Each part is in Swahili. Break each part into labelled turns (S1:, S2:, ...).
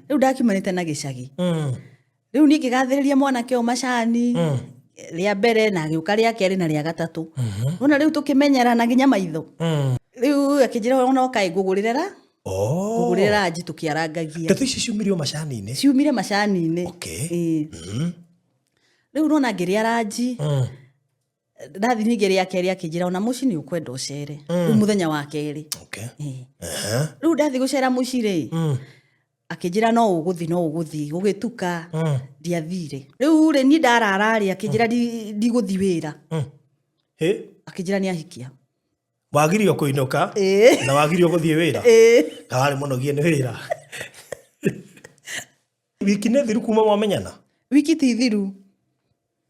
S1: riu ndakiumanite na gicagi riu ni ngigathiriria mwanake o macani ria mbere na giuka ria keri na ria gatatu nona riu tukimenyera na nginya maitho riu akijira ona okai ngugurira ngugurira aji tukiarangagia
S2: ndeto ici ciumirio macani-ini
S1: ciumire macani-ini riu nona ngiria ranji ndathi ningiria keri akijira ona muci ni ukwenda ucere riu muthenya wa keri riu ndathi gucera muci ri akijira no uguthi gugituka ndiathire riu ri ni ndararari akijira ndiguthi wira akijira ni ahikia
S2: wagirio kuinuka na wagirio guthie wira kawari munogie ni wira wiki ne thiru kuma mwamenyana
S1: wiki ti thiru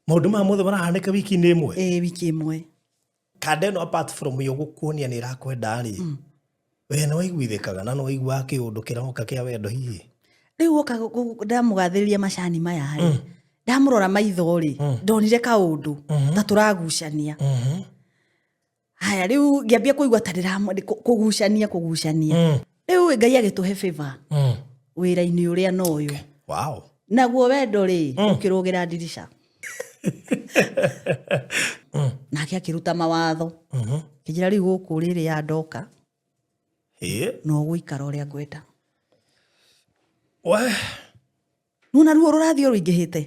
S2: maundu ma mothe marahaneka wiki ni imwe
S1: wiki imwe
S2: kadeno apart from yo gukuonia ni rakwenda ri we no waiguithikaga na no waigua kiundu kirahoka kia wendo hihi
S1: riu oka ndamugathiriria macani maya ri ndamurora maitho ri ndonire kaundu ta turagucania haya riu ngiambia kuigua ta kugucania riu Ngai agituhe favor wira-ini uria noyo
S2: wow
S1: naguo wendo ri ukirugira dirisha nake akiruta mawatho kijira riu guku riri ya ndoka no guikara uria ngwenda
S2: we
S1: nuna ruo rurathio ruingihite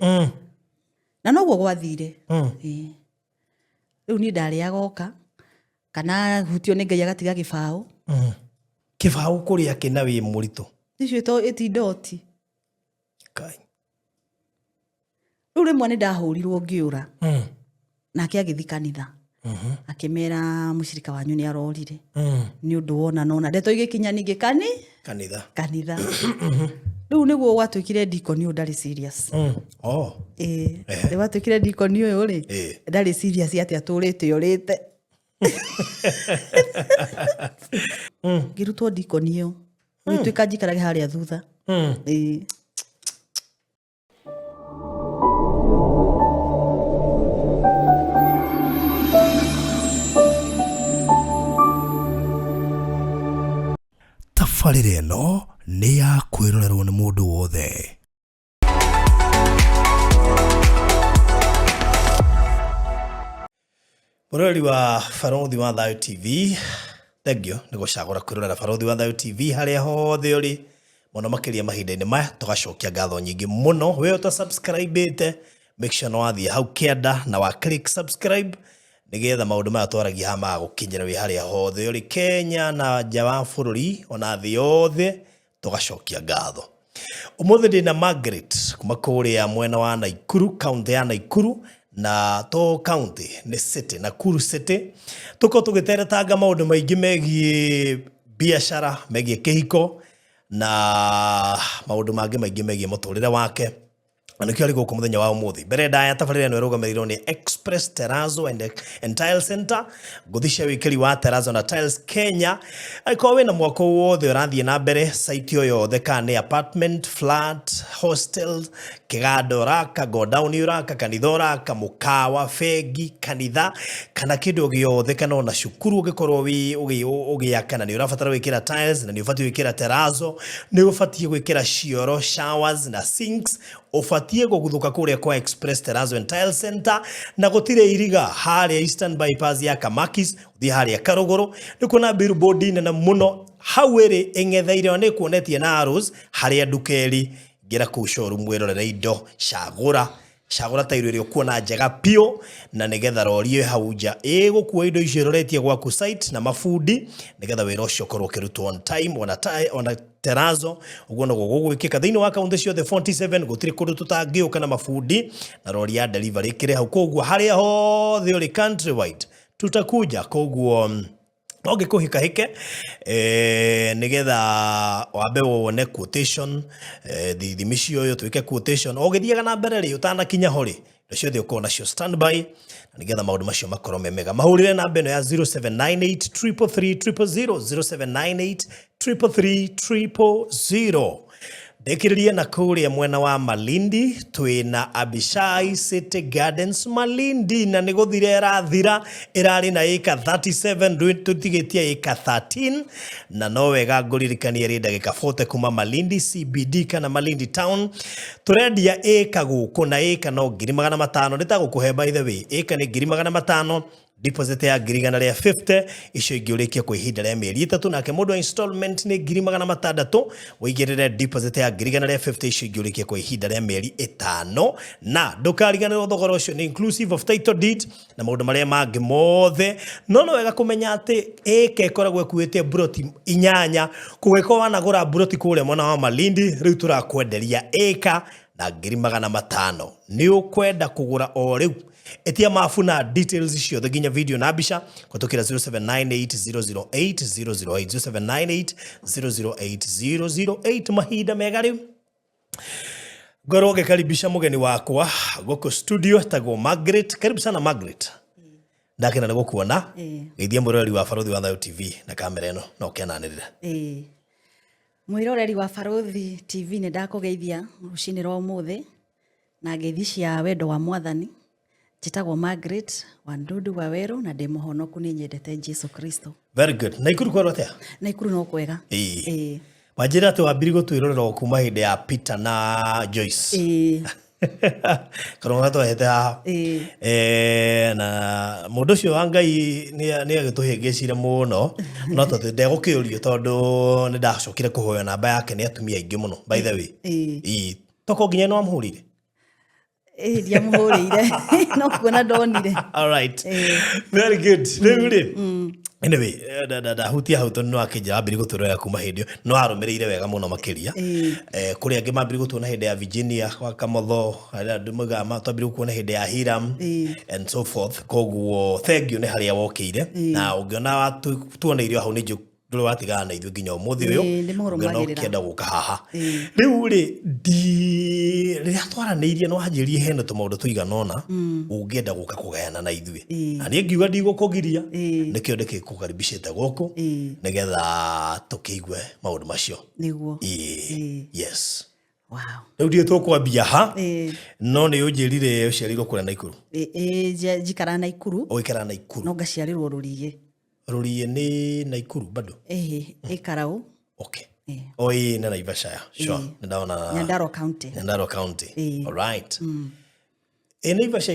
S1: na noguo gwathire riu ni ndari agoka kana hutio ni Ngai agatiga gibao
S2: kibao kuria kina wi murito
S1: icio to itindoti
S2: kai
S1: riu rimwe ni ndahurirwo ngiura nake agithi kanitha akimera mucirika wanyu ni arorire ni undu wona nona ndeto igikinya ningi kanitha riu niguo gwatwikire deacon ndari serious gwatwikire deacon uyu ri ndari serious ati aturite yorite ngirutwo deacon iyo twika njikarage haria thutha
S2: tabarĩra ĩno nĩ ya kwĩrorerwo nĩ mũndũ wothe. Mũrori wa Barothi wa Thayũ TV, thengio nĩ gũcagũra kwĩrorera Barothi wa Thayũ TV harĩa hothe ũrĩ mũno makĩria mahinda-inĩ maya. Tũgacokia ngatho nyingĩ mũno we ũta-subscribe-ĩte, make sure nĩ wathiĩ hau kĩanda na wa click subscribe nigetha maundu maya twaragia ha magũkinyĩra wĩ harĩa hothe ũrĩ Kenya na nja wa bũrũri ona thĩ yothe. Tũgacokia ngatho. Ũmũthĩ ndĩna Margaret kuma kũrĩa mwena wa Naikuru, kaunti ya Naikuru, na to county nĩ city, Nakuru city. Tuko tũgĩteretanga maũndũ maingĩ megiĩ biacara, megiĩ kĩhiko na maũndũ mangĩ maingĩ megiĩ mũtũrĩre wake. Anakio ari gũkũ mũthenya wa ũmũthĩ. Mbere ndaya tabarĩra ĩno ĩrũgamĩrĩirwo nĩ Express Terrazzo and Tiles Center. Ngũthicia wĩkĩri wa Terrazzo na Tiles Kenya. Angĩkorwo wĩna mwako wothe ũrathiĩ na mbere, site o yothe kana nĩ apartment, flat, hostel, kĩganda ũraka, godown ũraka, kanitha ũraka, mũkawa, bengi, kanitha, kana kĩndũ gĩothe kana ona cukuru ũngĩkorwo ũgĩaka na nĩ ũrabatara gwĩkĩra tiles na nĩ ũbatiĩ gwĩkĩra Terrazzo, nĩ ũbatiĩ gwĩkĩra cioro, showers na sinks, ufatie gũgũthũka kũrĩa kwa Express Terrazzo and Tile Center na gũtirĩ iriga harĩa Eastern Bypass ya Kamakis uthi harĩa Karũgũrũ. Nĩ kuona billboard nene mũno hau ĩrĩ ĩng'etheire nĩ kuonetie na arrows harĩa nduka ĩrĩ. Ngĩra kũu showroom wĩrorere indo, cagũra tairo ĩrĩa ũkuona njega piũ na nĩgetha rori ĩ hau nja ĩgũkua indo icio ĩroretie gwaku site na mabundi nĩgetha wĩra ũcio ũkorwo ũkĩrutwo on time ona Terrazzo. Ũguo no gũgwĩkĩka thĩinĩ wa kaunti ciothe 47 gũtirĩ kũndũ tũtangĩũka na mabundi na rori ya delivery ĩkĩrĩ hau. Koguo harĩa hothe ũrĩ countrywide tutakuja. Koguo ũngĩkũhikahike nĩgetha wambe wone quotation thithimi cio twĩke quotation ũgĩthiaga na mbere rĩ ũtanakinya ho rĩ indo ciothe ũkorwo nacio standby na nĩgetha maũndũ macio makorwo me mega. Mahũrĩre namba ĩno ya 0798 333 000 0798 333 000. Ndekiririe na kuria mwena wa Malindi twina Abishai City Gardens Malindi na niguthire rathira irari na eka 37 tutigetia eka 13 na no wega nguririkania ri ndagika 40 kuma Malindi CBD kana Malindi town turendia eka guku na eka no 500 nitagukuhe by the way eka ni 500 deposit ya 150 icio ingiurikia kwa ihinda rĩa mĩeri 3 nake mũndũ installment ni 600 wĩigĩrĩre deposit ya 150 icio ingiurikia kwa ihinda rĩa mĩeri 5 na ndũkariganĩrwo thogora ũcio ni inclusive of title deed na maũndũ marĩa mangĩ mothe no wega kũmenya atĩ ĩka ĩkoragwo ĩkuĩte broti 8 kũgĩkorwo wanagũra broti kũrĩa mwena wa Malindi rĩu tũrakwenderia ĩka na 500 nĩ ũkwenda kũgũra o rĩu etia mafuna details icio the ginya video na bisha kutoka 0798008008 0798008008 mahida megari goroge karibisha mugeni wakwa goko studio tago Margaret karibu sana Margaret ndakena na gukuona geithia mwiroreri wa Barothi wa Thayo TV na kamera eno no kenanirira
S1: mwiroreri wa Barothi TV ne ndakugeithia rucinira umuthi na ngeithi cia wendo wa mwathani Chitagwo Margaret Wandudu Waweru na ndemuhonoku ni nyendete Jesu Kristo.
S2: Very good. Naikuru kwa rotea?
S1: Naikuru no kwega.
S2: Wajira tu wabirigo tuirorero kuma hinde ya Peter na Joyce. Karonga to hete ha. Na mundu cio wa Ngai ni agituhingicire muno no to ndegukiurio tondu ni ndacokire kuhoya namba yake ni atumia aingi muno by the way. Toko nginya no amhurire.
S1: Dia muhurire no kuona ndonire.
S2: All right. Very good. Really. Anyway, da hutia hauto no akija abiri guturoya kuma hindio no arumirire wega muno makiria. Kuri angi mabiri gutuna hinde ya Virginia kwa Kamotho ndumuga matabiri kuona hinde ya Hiram and so forth. Koguo thank you ne haria wokire na ungiona tuone irio hau ni nduru watigana na ithu nginya umuthi uyu ngeno kienda guka haha riu ri di ri atwaranirie no hanjirie heno tumaundu tuiganona ungienda guka kugayana na ithui na ni ngiuga ndigukugiria nikio ndikikukaribishite guku nigetha tukiigwe maundu macio
S1: niguo
S2: yes
S1: wow
S2: riu ndi tukwambia ha no ni unjirire uciarirwo kura Naikuru
S1: jikara Naikuru
S2: oikara Naikuru
S1: no ngaciarirwo Rurie
S2: Rurie ni Naikuru bado
S1: Karau
S2: okay oi na Naivasha sure ndaona
S1: Nyandarua County
S2: all right Naivasha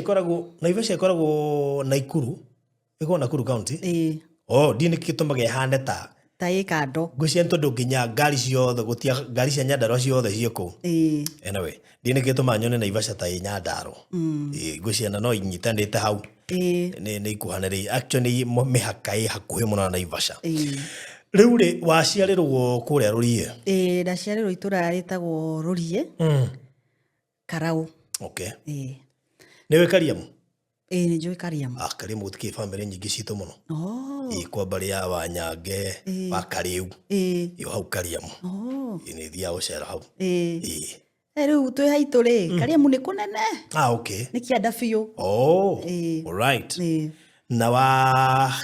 S2: ikoragwo Naikuru iko Nakuru County dini kitumage hande ta
S1: kando
S2: gucia ntondo nginya ngari ciothe gutia ngari cia Nyandarua ciothe cioko anyway dini kituma nyone Naivasha ta Nyandarua gucia na no inyitanite hau ni ikuhanire actually mihaka hakuhi muno na Naivasha riu ri waciarirwo kuria Rurie
S1: ndaciarirwo itura ritagwo Rurie Karau
S2: okay niwe Kariamu
S1: ni njui Kariamu
S2: Kariamu gutiki family nyingi citu muno kwa bari ya Wanyange wa Kariu yo hau Kariamu ni thia ucera hau riu twi haitu ri Kariamu ni kunene okay
S1: ni kianda biu
S2: all right na wa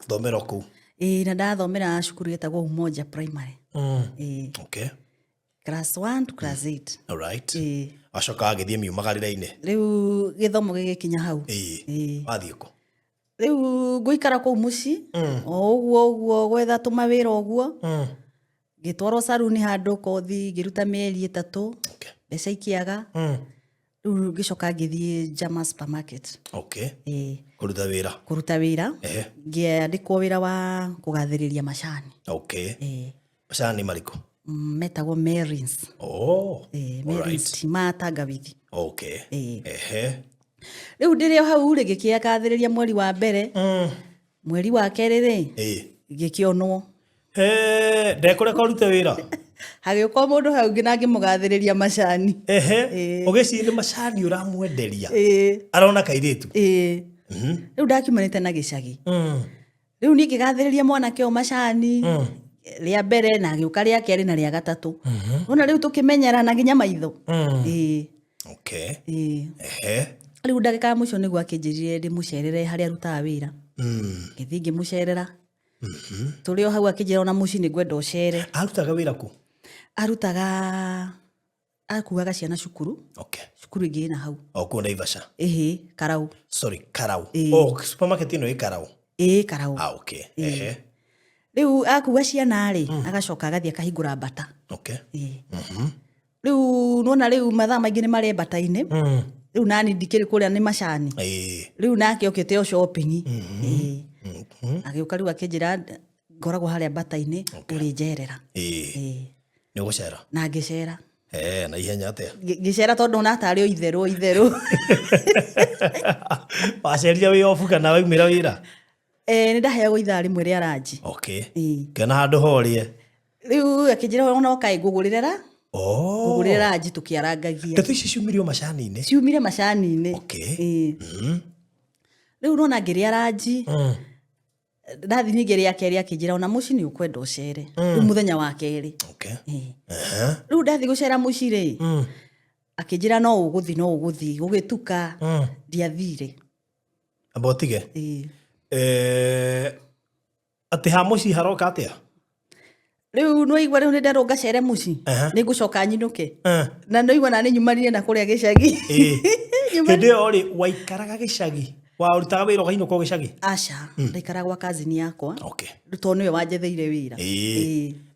S2: thomero ku
S1: na ndathomera cukuru yetagwo Umoja Primary
S2: okay
S1: class 1 to class 8
S2: all right acoka agithie miumagarira-ine
S1: riu githomo gigikinya hau
S2: wathie ku
S1: riu nguikara ku muci oguo gwetha tumawira oguo gitwarwo saruni handu kothi giruta mieri 3 mbeca ikiaga riu gicoka ngithie Jama supermarket
S2: okay kuruta wira
S1: ngiandikwo wira wa kugathiriria macani
S2: okay macani mariko
S1: metagwo Merins Merins timata gawithi
S2: okay
S1: riu ndirio hau ri gikiagathiriria mweri wa mbere mweri wa keri ri gikionwo
S2: ndekore kurute wira
S1: hagiuko mundu hau ngina ngimugathiriria macani
S2: ugicire macani uramwenderia arona kairitu
S1: riu ndakimanite na gicagi riu ni ngigathiriria mwana kio macani ria mbere na giuka ria keri na ria gatatu ona riu tukimenyera na nginya maitho
S2: okay
S1: riu ndagika ya mwisho niguo akinjirire ndi mucerere haria rutaga wira ngithii mucerera turi o hau akinjira ona muci ni ngwenda ucere
S2: arutaga wira ku
S1: arutaga akuaga ciana cukuru.
S2: Okay.
S1: Cukuru ingĩ na hau.
S2: Kuo Naivasha.
S1: Karau.
S2: Sorry, Karau. Supermarket ino Karau.
S1: Karau.
S2: Okay.
S1: Riu akua ciana rĩ agacoka agathie akahingũra mbata.
S2: Okay.
S1: Riu nona riu mathaa maingĩ nĩ marĩ mbata-inĩ. Riu nani ndikĩrĩ kũrĩa nĩ macani. Riu nake okĩte o shopping. Agĩũka riu akĩnjĩra ngoragwo harĩa mbata-inĩ ũrĩ njerera.
S2: Nĩ gũcera.
S1: Na ngĩcera.
S2: Na ihenya atĩa?
S1: Ngĩcera tondũ ona atarĩ o itherũ.
S2: Waceria wĩ ofu kana waumĩra wĩra?
S1: Nĩ ndaheagwo ithaa rĩmwe rĩa ranji.
S2: Okay. Kena handũ horie.
S1: Rĩu akĩnjĩra ona ũkaĩ ngũgũrĩre ra. Ngũgũrĩre ranji tũkĩarangagia.
S2: Ndeto ici ciumirio macani-inĩ?
S1: Ciumire macani-inĩ.
S2: Okay.
S1: Rĩu nona ngĩrĩa ranji. Ndathi ningĩ rĩa kerĩ akĩnjĩra ona mũci nĩ ũkwenda ũcere. Rĩu mũthenya wa kerĩ.
S2: Okay.
S1: Rĩu ndathi gũcera mũci rĩ. Akĩnjĩra no ũgũthi gũgĩtuka. Ndiathire.
S2: Amba ũtige. Atĩ ha mũci haroka atĩa?
S1: Rĩu nĩwaigua rĩu nĩ nderwo ngacere mũci. Nĩ ngũcoka nyinũke. Na nĩwaigua na nĩ nyumanire na kũrĩa gĩcagi.
S2: Hĩndĩ ĩyo rĩ waikaraga gĩcagi? Warutaga wĩra ũkainũka gĩcagi?
S1: Aca, ndaikara gwa cousin yakwa.
S2: Okay.
S1: Tondũ nĩwe wanjetheire wĩra.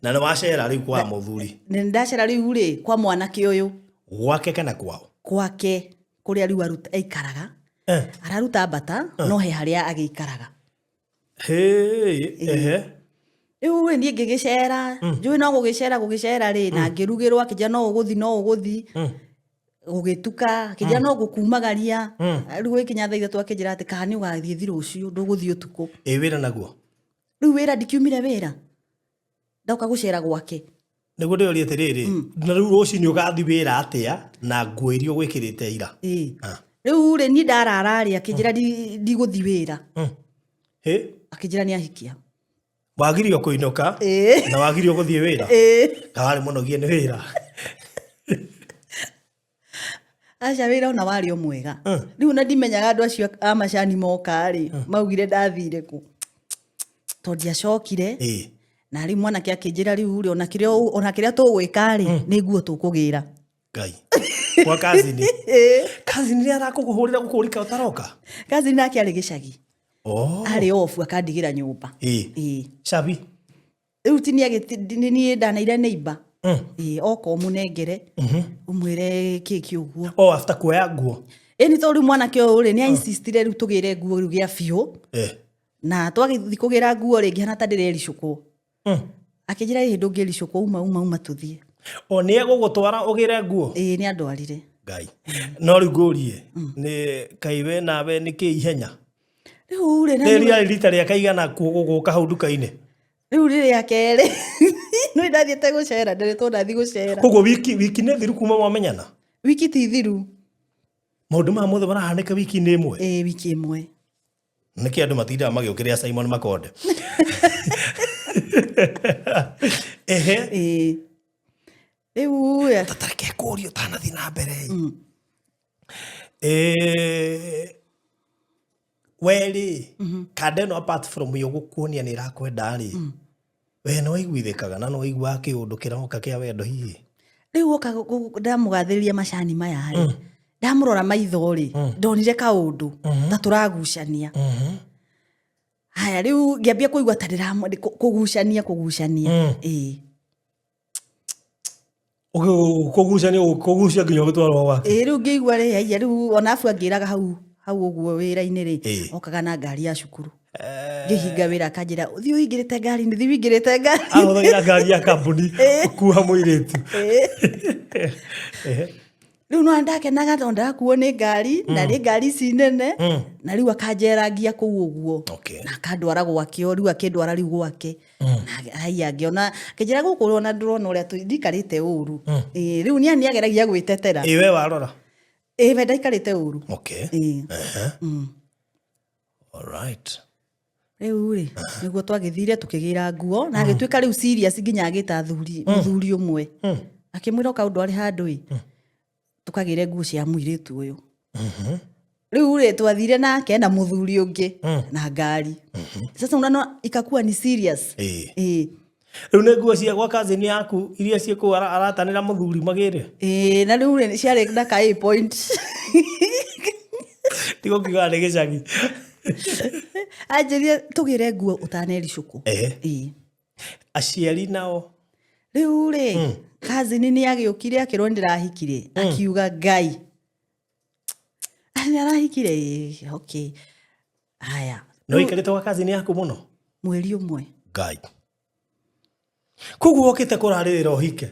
S2: Na nĩ wacera rĩu kwa mũthuri?
S1: Nĩ ndacera rĩu rĩ kwa mwanake ũyũ.
S2: Gwake kana kwao? Gwake
S1: kũrĩa rĩu aikaraga. Araruta mbata no he harĩa agĩikaraga. Rĩu niĩ ngĩgĩcera, njũĩ no gũgĩcera rĩ na ngĩrugĩrwo akĩnjĩra no ũgũthi. Gũgĩtuka, akĩnjĩra no gũkumagaria. Rĩu gũgĩkinya thaa ithatũ akĩnjĩra atĩ kana nĩ ũgathiĩ thira ũcio ndũgũthiĩ ũtukũ.
S2: Wĩra naguo?
S1: Rĩu wĩra ndikiumire wĩra. Ndoka gũcera gwake.
S2: Nĩguo ndĩũrie atĩrĩrĩ, na rĩu rũciinĩ ũgathiĩ wĩra atĩa na nguo iria ũgwĩkĩrĩte ira? Rĩu
S1: rĩ niĩ ndarara rĩ akĩnjĩra ndigũthiĩ wĩra. Akĩnjĩra nĩ ahikia.
S2: Wagirio kũinũka na wagirio gũthiĩ wĩra? Kawarĩ mũnogie nĩ wĩra.
S1: Aca wĩra ona warĩ o mwega. Rĩu na ndimenyaga andũ acio a macani moka rĩ maugire ndathire kũ. Tondũ ndiacokire. Na rĩu mwanake akĩnjĩra rĩu rĩ ona kĩrĩa tũgwĩka rĩ nĩ nguo tũkũgĩra.
S2: Ngai. Kwa cousin. Cousin nĩ arakũhũrĩra gũkũrika ũtaroka?
S1: Cousin nake arĩ gĩcagi. Arĩ ofu akandigĩra nyũmba.
S2: Cabi.
S1: Rĩu ti niĩ ndanaire neighbor. Oka ũmũnengere ũmwĩre kĩki ũguo.
S2: After kuoya nguo?
S1: Nĩ tondũ mwanake ũyũ rĩ nĩ insistire rĩu tũgĩre nguo rĩu gĩa biũ. Na twagĩthiĩ kũgĩra nguo rĩ ngĩhana ta ndĩrericũkwo. Akĩnjĩra ĩ ndũngĩricũkwo uma tũthiĩ.
S2: Nĩ egũgũtwara ũgĩre nguo?
S1: Nĩ andwarire.
S2: Ngai. No rĩu ngũrie nĩ kaĩ we nawe nĩkĩ ihenya?
S1: Rĩu rĩ
S2: nĩ rĩarĩ rita rĩa kaigana gũka hau nduka-inĩ?
S1: Rĩu rĩrĩa kerĩ nĩ ndathiĩte gũcera nderetwo ndathiĩ gũcera.
S2: Koguo wiki nĩ thiru kuma mwamenyana?
S1: Wiki ti thiru.
S2: Maũndũ ma mothe marahanĩka wiki-inĩ ĩmwe?
S1: Wiki ĩmwe.
S2: Nĩkĩ andũ matindaga magĩũkĩrĩra Simon Makonde?
S1: Rĩu
S2: tatareke kũũrio ũtanathiĩ na mbere. Weri kanda ĩno apart from yo gũkuonia nĩ ĩrakwenda rĩ we no waiguithĩkaga na no waiguaga kĩũndũ kĩroka kĩa wendo hihi?
S1: Rĩu oka ndamũgathĩrĩria macani maya rĩ ndamũrora maitho rĩ ndonire kaũndũ ta tũragucania. Haya rĩu ngĩambia kũigua ta kũgucania.
S2: Kũgucia nginya gũtwarwo gwake?
S1: Rĩu ngĩigua rĩ rĩu ona abu angĩraga hau ũguo wĩra-inĩ rĩ okaga na ngari ya cukuru. Ngĩhinga wĩra akanjĩra ũthiĩ ũingĩrĩte ngari-inĩ thiĩ ũingĩrĩte ngari.
S2: Ahũthagĩra ngari ya kambuni gũkuua mũirĩtu.
S1: Rĩu no ndakenaga tondũ ndakuo nĩ ngari na nĩ ngari ici nene na rĩu akanjerangia kũu ũguo na akandwara gwake rĩu akĩndwara rĩu gwake na haiya ngĩona akĩnjĩra gũkũ ona ndĩrona ũrĩa ndikarĩte ũru. Rĩu nĩ ageragia gwĩtetera.
S2: We warora?
S1: We ndaikarĩte ũru.
S2: Alright.
S1: Rĩu rĩ nĩguo twagĩthire tũkĩgĩra nguo na agĩtuĩka rĩu serious nginya agĩta mũthuri ũmwe akĩmwĩra kaũndũ arĩ handũ tukagĩre nguo cia mũirĩtu ũyũ. Rĩu rĩ twathire nake na mũthuri ũngĩ na ngari. Sasa unaona ikakuwa ni serious.
S2: Riu nĩ nguo cia gwa cousin yaku iria ciĩkũu aratanĩra mũthuri magĩre.
S1: Na rĩu rĩ ciarĩ na ka point.
S2: Tigo kiuga nĩ gĩcagi.
S1: Anjĩrire tũgĩre nguo ũtanericũkũ.
S2: Aciari nao.
S1: Rĩu rĩ cousin nĩ agĩũkire akĩrwo ndĩrahikire akiuga Ngai. Nĩ arahikire okay. Haya.
S2: No ikarĩte gwa cousin yaku mũno?
S1: Mweri ũmwe.
S2: Ngai. Koguo okĩte kũrarĩrĩra ũhike.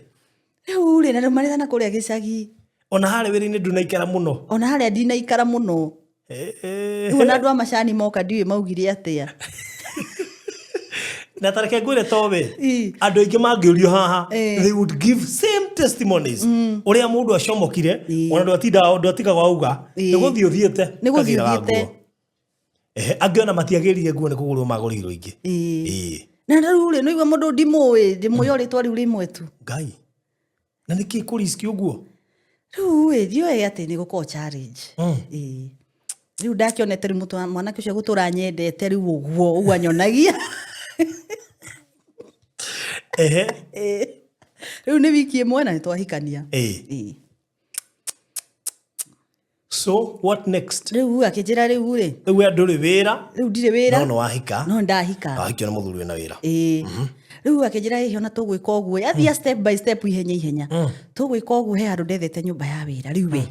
S1: Rĩu rĩ na rĩu marĩthana kũrĩa gĩcagi.
S2: Ona harĩa wĩra-inĩ ndũnaikara mũno.
S1: Ona harĩa ndinaikara mũno. Rĩu ona andũ a macani moka ndiũĩ maugire atĩa.
S2: Na tareke ngwĩre towe. Andũ aingĩ mangĩũrio haha they would give same testimonies. Ũrĩa mũndũ acomokire ona ndũ atigaga auga nĩ gũthiĩ ũthiĩte.
S1: Nĩ gũthiĩ ũthiĩte.
S2: Angĩona matiagĩrire nguo nĩ kũgũrwo magũrĩirwo ingĩ.
S1: Na rĩu rĩ no igua mũndũ ndimũĩ rĩtwa rĩu rĩmwe tu.
S2: Ngai. Na nĩkĩ kũriski ũguo?
S1: Rĩu ndiũĩ atĩ nĩ gũkorwo challenge. Rĩu ndakĩonete rĩu mwanake ũcio gũtũra nyendete rĩu ũguo anyonagia. Rĩu nĩ wiki ĩmwe na nĩtwahikania.
S2: So what next?
S1: Rĩu akĩnjĩra rĩu rĩ.
S2: Rĩu ndũrĩ wĩra.
S1: Rĩu ndirĩ wĩra.
S2: No wahika.
S1: No ndahika.
S2: Wahikio na mũthuri wĩna wĩra.
S1: Rĩu akĩnjĩra hihi ona tũgwĩka ũguo. Yathia step by step ihenya. Tũgwĩka ũguo he handũ ndethete nyũmba ya wĩra. Rĩu we.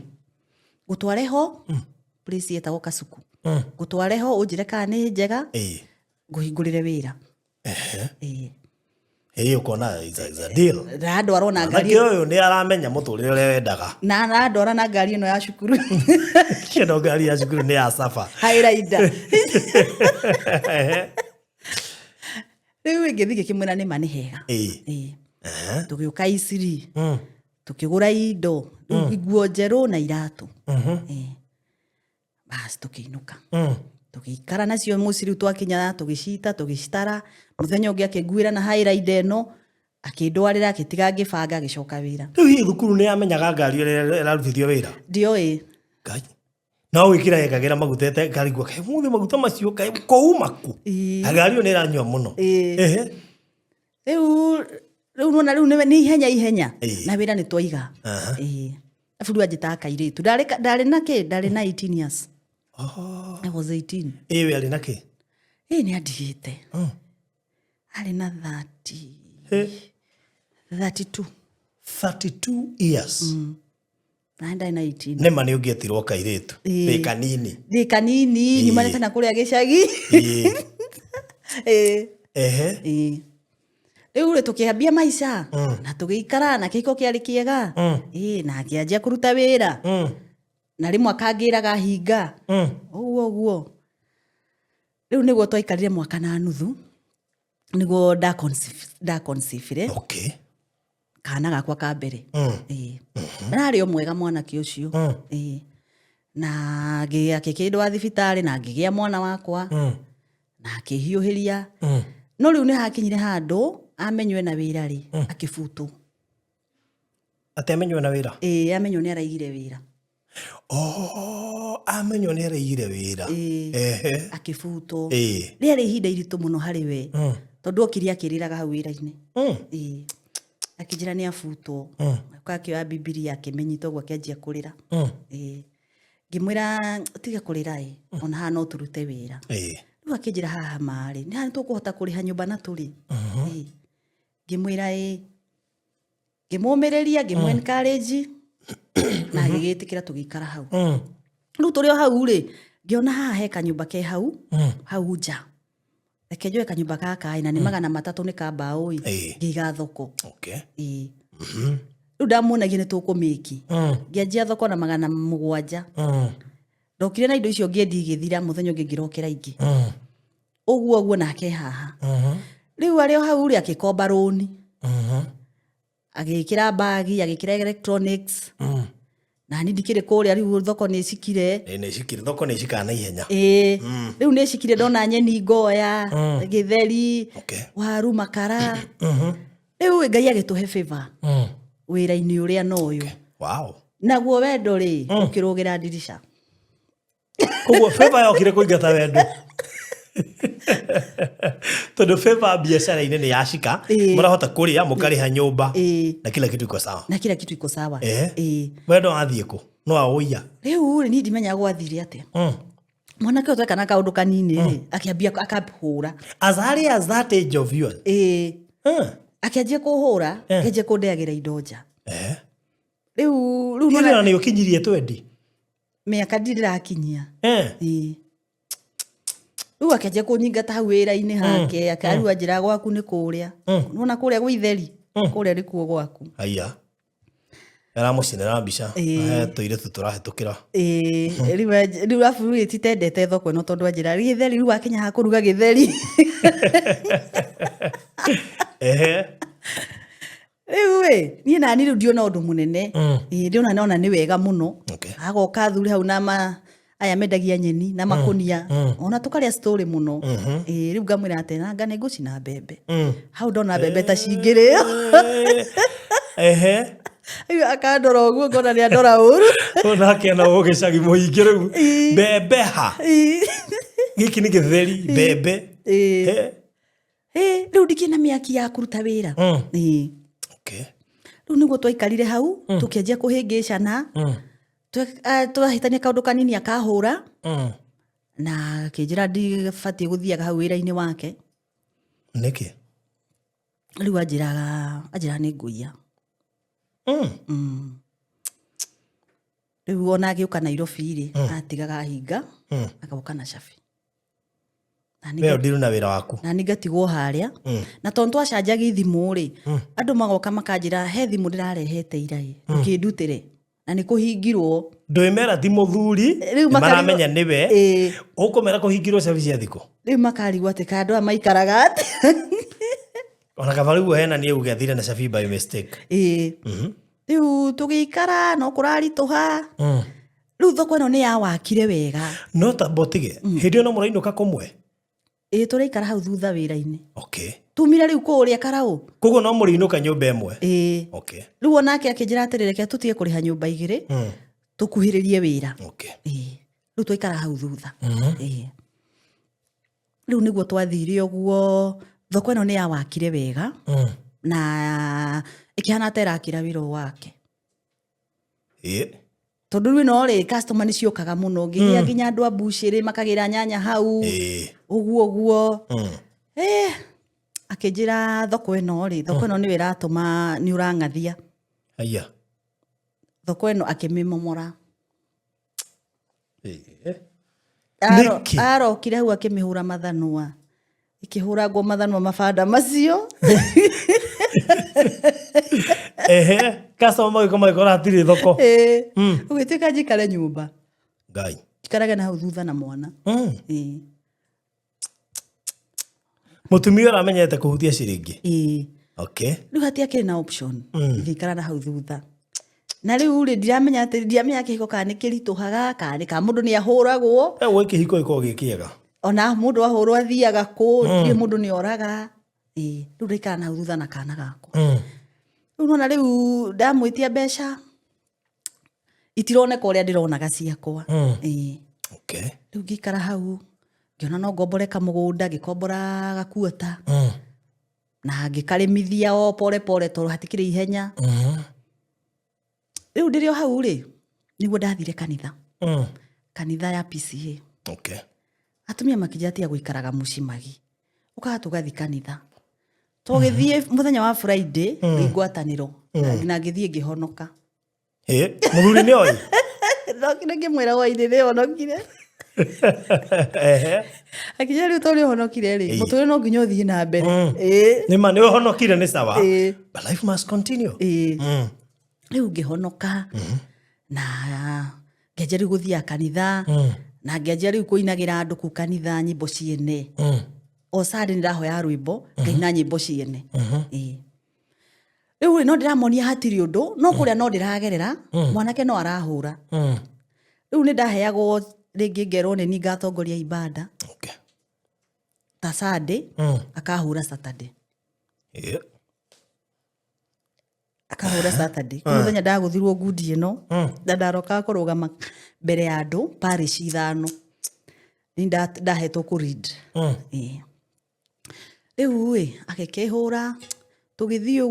S1: Gũtware ho. Place yetagwo Kasuku. Gũtware ho ũnjĩre kana nĩ njega. Ngũhingũrĩre wĩra.
S2: Ukona is a deal.
S1: Ndwarwo na ngari.
S2: Nake ũyũ nĩ aramenya mũtũrĩre ũrĩa wendaga.
S1: Na ndwara na ngari ĩno ya cukuru.
S2: Kĩno ngari ya cukuru nĩ ya Safa.
S1: Hairaida. Rĩu ngĩthiĩ ngĩkĩmwĩra nĩ ma nĩ hega. Tũgĩũka Isiri. Tũkĩgũra indo. Nguo njerũ na iratũ. Basi tũkĩinũka. Tũgĩikara nacio mũciĩ rĩu twakinya tũgĩcita tũgĩcitara. Mũthenya ũngĩ akĩnguĩra na hairaida ĩno akĩndwarĩra akĩtiga ngĩbanga agĩcoka wĩra.
S2: Rĩu hihi thukuru nĩ amenyaga ngari ĩrĩa ĩrarutithio wĩra?
S1: Ndiũĩ.
S2: Ngai. No wĩkĩra yekagĩra maguta karigwo kaĩ mũthĩ maguta macio kaĩ koumaku. Ngari ĩyo nĩ ĩranyua mũno.
S1: Rĩu nona rĩu nĩ ihenya na wĩra nĩ twaiga. Afu rĩu anjĩtaga kairĩtu. Ndarĩ na kĩ? Ndarĩ na 18 years. I was 18.
S2: We arĩ na kĩ?
S1: Nĩ andigĩte. Arĩ na 32.
S2: 32 years.
S1: Na ndarĩ na 18.
S2: Nĩma nĩ ũngĩetirwo kairĩtu. Ndĩ kanini.
S1: Ndĩ kanini nyumanĩte na kũrĩa gĩcagi. Rĩu tũkĩambia maica na tũgĩikara na kĩhiko kĩarĩ kĩega. Na akĩanjia kũruta wĩra. Na rĩmwe akangĩraga hinga. Ũguo. Rĩu nĩguo twaikarire mwaka na nuthu. Nĩguo ndaconceive.
S2: Okay.
S1: Kana gakwa ka mbere. Narĩ o mwega mwanake ũcio. Na agĩkĩndwa thibitarĩ na ngĩgĩa mwana wakwa. Na akĩhiũhĩria. No rĩu nĩ hakinyire handũ amenywe na wĩra rĩ akĩbutwo.
S2: Amenywe na wĩra?
S1: Amenywo nĩ araigire wĩra.
S2: Amenywo nĩ araigire wĩra.
S1: Akĩbutwo. Rĩarĩ ihinda iritũ mũno harĩ we. Tondũ okire akĩrĩraga hau wĩra-inĩ. Akĩnjĩra nĩ abutwo. Akĩoya Bibilia akĩmenyita ũguo akĩanjia kũrĩra. Ngĩmwĩra tiga kũrĩra ona haha no tũrute wĩra. Rĩu akĩnjĩra haha marĩ nĩ tũkũhota kũrĩha nyũmba na tũrĩ. Ngĩmwĩra ngĩmũmĩrĩria ngĩmũ-encourage na agĩgĩtĩkĩra tũgĩikara hau. Rĩu tũrĩ o hau rĩ ngĩona haha he kanyũmba ke hau nja. Reke njoe kanyũmba gaka na nĩ 300 nĩ ka mbaũ ngĩiga thoko. Rĩu ndamuonagia nĩ tũkũmĩki. Ngĩanjia thoko na 700. Ndokire na indo icio ngĩendi igĩthira mũthenya ũngĩ ngĩrokera ingĩ. Ũguo nake haha. Rĩu arĩ o hau rĩ agĩkomba rũni. Agĩkĩra bagi, agĩkĩra electronics. Na ni ndikĩrĩ kũrĩa rĩu thoko nĩ cikire.
S2: Nĩ cikire thoko nĩ cikana ihenya.
S1: Rĩu nĩ cikire ndona nyeni ngoya, gĩtheri, waru makara. Rĩu Ngai agĩtũhe favor. Wĩra-inĩ ũrĩa no ũyũ.
S2: Wow.
S1: Naguo wendo rĩ ũkĩrũgĩra ndirisha.
S2: Koguo favor yokire kũingata wendo. Tondu favor biacara-inĩ nĩ yacika, mũrahota kũrĩa, mũkarĩha nyũmba, na kila kitu iko sawa.
S1: Na kila kitu iko sawa.
S2: Wendo wathiĩ kũ? No aũia.
S1: Rĩu niĩ ndimenyaga gwathire atĩa. Mwanake ũyũ tweka na kaũndũ kanini akĩambia akahũra.
S2: As early as that age of yours?
S1: Akĩanjia kũhũra, akĩanjia kũndeagĩra indo nja. Rĩu
S2: nĩ ũkinyirie 20?
S1: Mĩaka ndirakinyia. Rĩu akĩanjia kũnyingata hau wĩra-inĩ hake, akarua njĩra gwaku nĩ kũrĩa. Nona kũrĩa gwĩ itheri, kũrĩa nĩ kuo gwaku.
S2: Haiya. Aramũcinĩra mbica. Tũirĩtu tũrahĩtũkĩra.
S1: Rĩu abu titendete thoko ĩno tondũ anjĩra gĩtheri, rĩu akinya ha kũruga gĩtheri. Rĩu niĩ nani rĩu ndiona ũndũ mũnene. Ndiona nona nĩ wega mũno. Agoka athuri hau na aya mendagia nyeni na makonia. Ona tũkarĩa story mũno. Rĩu ngamwĩra atĩ nanga nĩ ngũcina mbembe. Hau ndona mbembe ta cingĩrĩo. Rĩu akandora ũguo ngona nĩ andora ũru.
S2: Onake ena ũgĩcagi mũingĩ rĩu. Mbembe ha. Gĩkĩ nĩ gĩtheri, mbembe.
S1: Rĩu ndikĩna mĩaki ya kũruta wĩra. Rĩu nĩguo twaikarire hau, tũkĩanjia kũhĩngĩcana. Twahĩtania kaũndũ kanini akahũra. Na akĩnjĩra ndibatiĩ gũthiaga hau wĩra-inĩ wake.
S2: Nĩkĩ?
S1: Rĩu anjĩraga nĩ ngũiya. Rĩu ona agĩũka Nairobi-rĩ, atigaga hinga, akagoka na cabi.
S2: Weo ndiru na wĩra waku.
S1: Na nĩ ngatigwo harĩa. Na tondũ twacanjagia thimũ-rĩ, andũ magoka makanjĩra he thimũ ndĩrarehete ira-ĩ, ũkĩndutĩre. Na nĩ kũhingirwo.
S2: Ndwĩmera ti mũthuri, maramenya nĩwe. Ũkũmera kũhingirwo cabi cia thikũ.
S1: Rĩu makarigwo atĩ kana andũ aya maikaraga atĩa.
S2: Ona kaba rĩu hena niĩ ũgĩathire na cabi by mistake.
S1: Rĩu tũgĩikara no kũraritũha. Rĩu thoko ĩno nĩ yawakire wega.
S2: No tambotige, hĩndĩ ĩyo no mũrainũka kũmwe?
S1: Tũraikara hau thutha wĩra-inĩ.
S2: Tumire
S1: rĩu kũrĩa Karaũ.
S2: Koguo no mũrĩinũka nyũmba ĩmwe?
S1: Rĩu onake akĩnjĩra atĩrĩrĩ reke tũtige kũrĩha nyũmba igĩrĩ, tũkuhĩrĩrie wĩra. Rĩu twaikara hau thutha. Rĩu nĩguo twathire ũguo, thoko ĩno nĩ yawakire wega na ĩkĩhana ta ĩrakĩra wĩra wake. Tondũ rĩu ĩno-rĩ customer nĩ ciokaga mũno, ngĩgĩa nginya andũ a mbucĩrĩ makagĩra nyanya hau ũguo. Akĩnjĩra thoko ĩno-rĩ, thoko ĩno nĩyo ĩratũma nĩ ũrang'athia. Thoko ĩno akĩmĩmomora. Arokire hau akĩmĩhũra mathanwa. Ikĩhũragwo mathanwa mabanda macio.
S2: Customer magĩkora hatirĩ thoko.
S1: Ũgĩtuĩka njikare nyũmba.
S2: Ngai.
S1: Njikaraga na hau thutha na mwana.
S2: Mũtumia ũramenyete kũhutia ciringi.
S1: Rĩu hatiakĩrĩ na option. Ngĩikara na hau thutha. Na rĩu-rĩ ndiramenya kĩhiko kana nĩ kĩritũhaga kana ka mũndũ nĩ ahũragwo.
S2: Gwĩ kĩhiko gĩkoragwo gĩ kĩega.
S1: Ona mũndũ ahũrwo athiaga kũ, ndirĩ mũndũ nĩ oraga. Rĩu ndaikara na hau thutha na kana gakwa. Rĩu nona rĩu ndamwĩtia mbeca itironeka ũrĩa ndĩronaga ciakwa. Rĩu ngĩikara hau ngĩona no ngombore kamũgũnda, ngĩkombora gakuota na ngĩkarĩmithia o pore pore tondũ hatikĩrĩ ihenya. Rĩu ndĩrĩ o hau-rĩ nĩguo ndathire kanitha. Kanitha ya PCA. Atumia makĩnjĩra tiga gũikaraga mũcimagi, ũkaga tũgathi kanitha. Tũgĩthiĩ mũthenya wa Friday ngĩgwatanĩro na ngĩthiĩ ngĩhonoka.
S2: Mũthuri nĩ oĩ?
S1: Ndokire ngĩmwĩra hwaĩ-inĩ nĩ honokire. Akĩnjĩra rĩu tondũ nĩũhonokire-rĩ, mũtũrĩre no nginya ũthiĩ na mbere.
S2: Nĩma nĩũhonokire nĩ sawa. But life must continue.
S1: Rĩu ngĩhonoka na ngĩanjia rĩu gũthiaga kanitha na ngĩanjia rĩu kũinagĩra andũ kũu kanitha nyĩmbo ciene. O Sunday nĩndahoya rwĩmbo ngaina nyĩmbo ciene. Rĩu no ndĩramonia hatirĩ ũndũ, no kũrĩa no ndĩragerera, mwanake no arahũra. Rĩu nĩndaheagwo rĩngĩ ngerwo nĩ niĩ ngatongoria ibada. Ta Sunday akahũra Saturday. Akahũra Saturday. Kwĩ mũthenya ndagũthirwo ngundi ĩno na ndaroka kũrũgama mbere ya andũ parish 5. ni ndahetwo ku read riu akekehura tugithii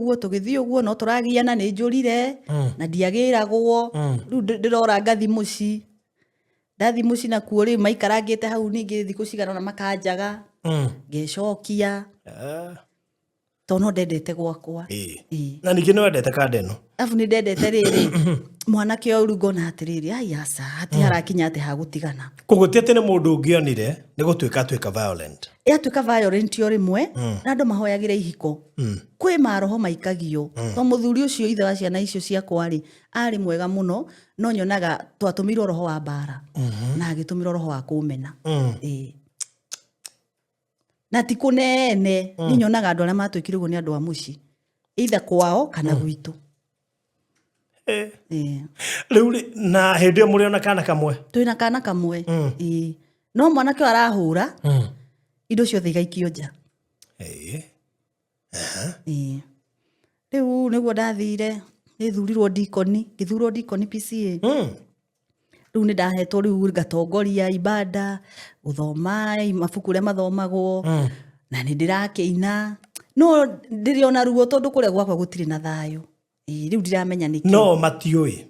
S1: uguo no turagiana ni njurire na ndiagiragwo riu ndirora ngathi muci ndathi muci na kuo riu maikarangite hau ningi thiku cigana na makanjaga ngecokia tono ndendete gwakwa
S2: na ningi no ndendete kandeno
S1: afu ni ndendete riri mwanake o ngona atiriri ai asa hati harakinya ate hagutigana
S2: kuguti ati ni mundu ungionire ni gutuika violent
S1: atuika violent yo rimwe na andu mahoyagire ihiko kwi maroho maikagio to muthuri ucio ithe wa ciana icio ciakwa ri ari mwega muno no nyonaga twatumirwo roho wa bara na agitumirwo roho wa kumena na ti kunene ni nyonaga andu aria matwikire uguo ni andu a muci ithe kwao kana gwitu
S2: riu na hindi yo muri ona kana kamwe
S1: twina kana kamwe no mwanake arahura indo ciothe igaikio nja riu niguo ndathire nithurirwo dikoni ngithurwo dikoni PCA riu ni ndahetwo riu ngatongoria ibada guthoma mabuku uria mathomagwo na ni ndirakeina no ndiriona ruo tondu kuria gwakwa gutiri na thayo riu ndiramenya niki
S2: no matiui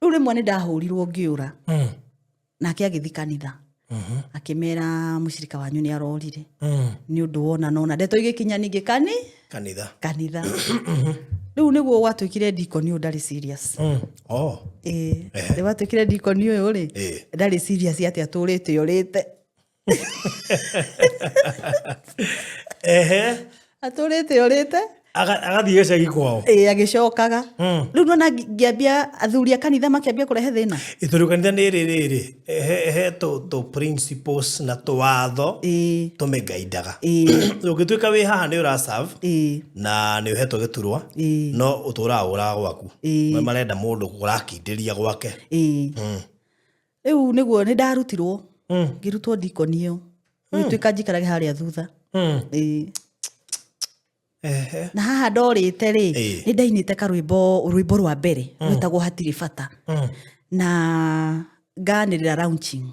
S1: riu rimwe ni ndahurirwo ngiura nake agithi kanitha akimera mucirika wanyu ni arorire ni undu wona nona ndeto igikinya ningi kanitha riu niguo gwatwikire dikoni ndari serious ni watwikire dikoni uyu ri ndari serious ati aturite yorite aturite yorite
S2: agathie gicagi kwao
S1: agicokaga riu nona ngiambia athuri a kanitha makiambia kurehe thina
S2: ithuri kanitha ni riri he to principles na to watho tumegaidaga ugituika wi haha ni ura serve na ni uhetwo giturwa no utura ura gwaku marenda mundu kurakindiria gwake
S1: riu niguo ni ndarutirwo ngirutwo dikoni iyo ngituika njikarage haria thutha na haha ndorite ri ni ndainite karwimbo rwa mbere rwitagwo hatiri bata na nganirira launching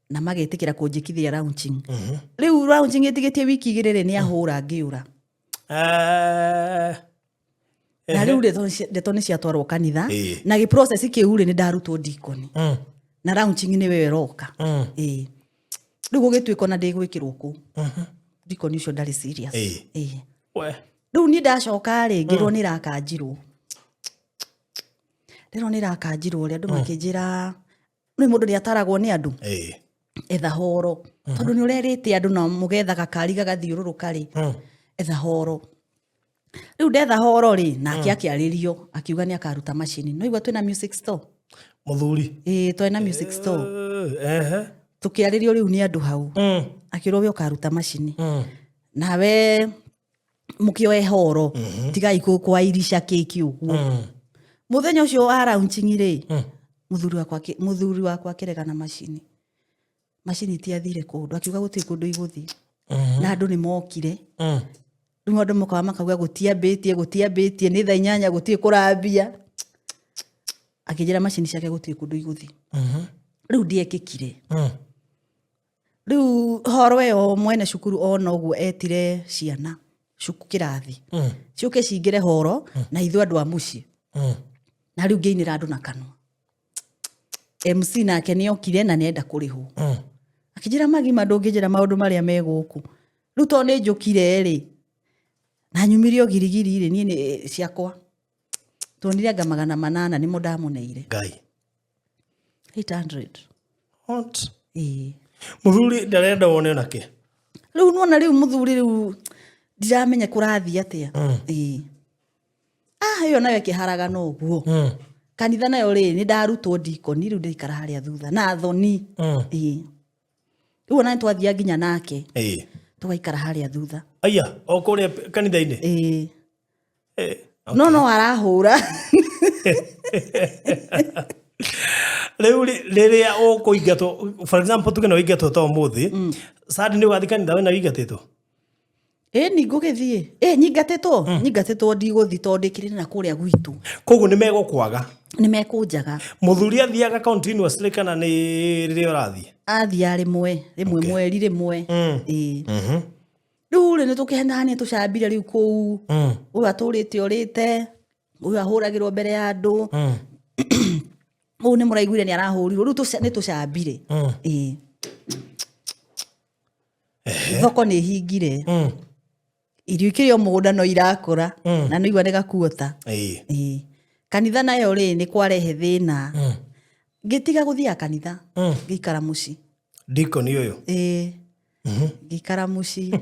S1: na magetikira kunjikithia launching riu launching itigitie wiki igirire ni ahura ngiura na riu ndeto ni ciatwarwo kanitha na gi process kiu ri ni ndarutwo dikoni na launching ni wewe roka riu gugitwiko na ndigwikirwo ku dikoni ucio ndari serious riu ni ndacoka ri ngirwo ni rakanjirwo ri andu makinjira ni mundu ni ataragwo ni andu etha horo tondu ni urerite andu na mugetha gakari gagathiururuka ri etha horo riu ndetha horo ri nake akiaririo akiuga ni akaruta machine no igwa twina music store
S2: muthuri
S1: twina music store tukiaririo riu ni andu hau akirwo we ukaruta machine nawe mukioe horo tiga ikuko airisha keki uguo muthenya ucio araunching ri muthuri wakwa kiregana machine ti athire kundu akiuga guti kundu iguthi na andu ni mokire riu andu mokawa makauga gutiambitie ni thaa 8 guti kurambia akijira machine ciake guti kundu iguthi riu ndiekikire riu horo yo mwene cukuru ona uguo etire ciana cuku kirathi ciuke cingire horo na ithu andu a muci na riu ngeinira andu na kanwa MC nake ni okire na nenda kurihwo akijira magima ndungijira maundu maria meguku riu to ni njukire ri na nyumirio girigiri ri ni ciakwa tonire anga 800 ni mudamuneire
S2: ngai
S1: 800
S2: what muthuri ndarenda wone nake
S1: riu nona riu muthuri riu ndiramenya kurathi atia iyo nayo kiharaga no guo kanitha nayo ri ni ndarutwo dikoni riu ndikara haria thutha na thoni riu ona twathia nginya nake tugaikara haria thutha
S2: aya okuria kanitha-ini
S1: no arahura
S2: riu riria ukuingatwo for example tuge no ingatwo to muthi sadi ni ugathi kanitha wena ingatitwo
S1: ningũgĩthiĩ nyingatĩtwo ndigũthi tondũ ndĩkĩrĩ na kũrĩa gwitũ.
S2: Koguo nĩmegũkwaga
S1: nĩmekũnjaga
S2: mũthuri athiaga continuously kana nĩ rĩrĩa ũrathiĩ?
S1: Athiaga rĩmwe mweri rĩmwe. Rĩu nĩ tũkĩhenania tũcambire rĩu kũu. Ũyũ atũrĩte ũrĩte, ũyũ ahũragĩrwo mbere ya andũ. Ũyũ nĩ mũraiguire nĩ arahũrirwo, rĩu nĩ tũcambire. Thoko nĩ hingire. Irio ikĩrĩ o mũgũnda no irakũra na no igua nĩ gakuota. Kanitha nayo nĩ kwarehe thĩna. Ngĩtiga gũthiaga kanitha, ngĩikara mũciĩ.
S2: Deacon ũyũ?
S1: Ngĩikara mũciĩ.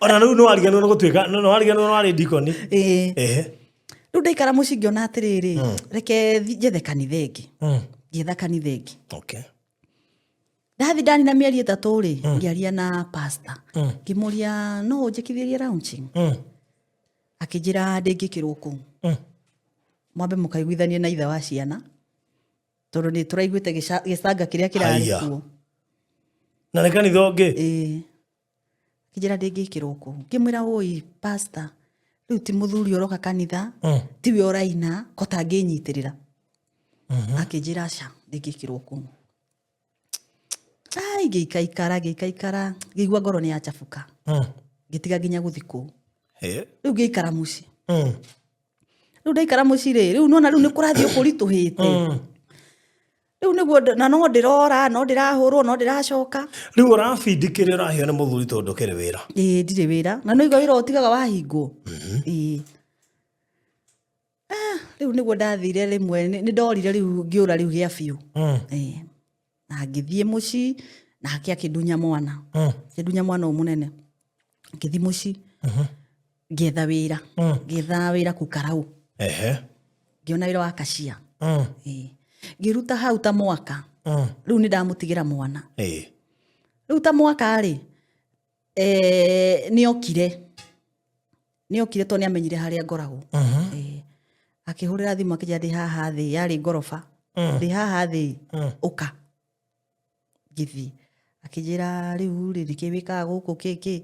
S2: Ona rĩu nĩwariganĩrwo nĩ gũtuĩka nĩwariganĩrwo warĩ deacon?
S1: Rĩu ndaikara mũciĩ ngĩona atĩrĩrĩ, reke njethe kanitha ĩngĩ. Ngĩetha kanitha ĩngĩ. Ndathi ndani na mĩeri 3 ngĩaria na pastor. Ngĩmũria no ũnjĩkithĩrie launching. Akĩnjĩra ndĩngĩkĩrwo kũu. Mwambe mũkaiguithanie na ithe wa ciana. Tondũ nĩ tũraiguĩte gĩcanga kĩrĩa kĩrarĩ kuo.
S2: Na nĩ kanitha ũngĩ?
S1: Akĩnjĩra ndĩngĩkĩrwo kũu. Ngĩmwĩra ũi pastor, rĩu ti mũthuri ũroka kanitha, tiwe ũraina, ko tangĩnyitĩrĩra. Akĩnjĩra aca ndĩngĩkĩrwo kũu. Ngĩikaikara ngĩigua ngoro nĩ yachafuka. Ngĩtiga nginya gũthiĩ kũu. Rĩu ngĩikara mũciĩ. Rĩu ndaikara mũciĩ rĩu nona rĩu nĩ kũrathiĩ ũkũritũhĩte. Rĩu nĩguo na no ndĩrora, no ndĩrahũrwo, no ndĩracoka.
S2: Rĩu ũrabindi kĩrĩa ũraheo nĩ mũthuri tondũ ndũkĩrĩ wĩra? Ndirĩ
S1: wĩra. Na no igua wĩra ũtigaga wahingwo. Rĩu nĩguo ndathire rĩmwe nĩ ndorire rĩu ngĩũra rĩu gĩa biũ. Na ngĩthiĩ mũciĩ nake akĩndunya mwana. Akĩndunya mwana mũnene. Ngĩthiĩ mũciĩ. Ngĩetha wĩra kũu Karau. Ngĩona wĩra wa kashia. Ngĩruta hau ta mwaka. Rĩu nĩ ndamũtigĩra mwana. Rĩu ta mwaka nĩokire tondũ nĩamenyire harĩa ngoragwo. Akĩhũrĩra thimũ akĩnjĩra ndĩ haha thĩ, yarĩ ngoroba. Ndĩ haha thĩ, ũka. Ngĩthiĩ. Akĩnjĩra rĩu nĩkĩ wĩkaga gũkũ kĩkĩ?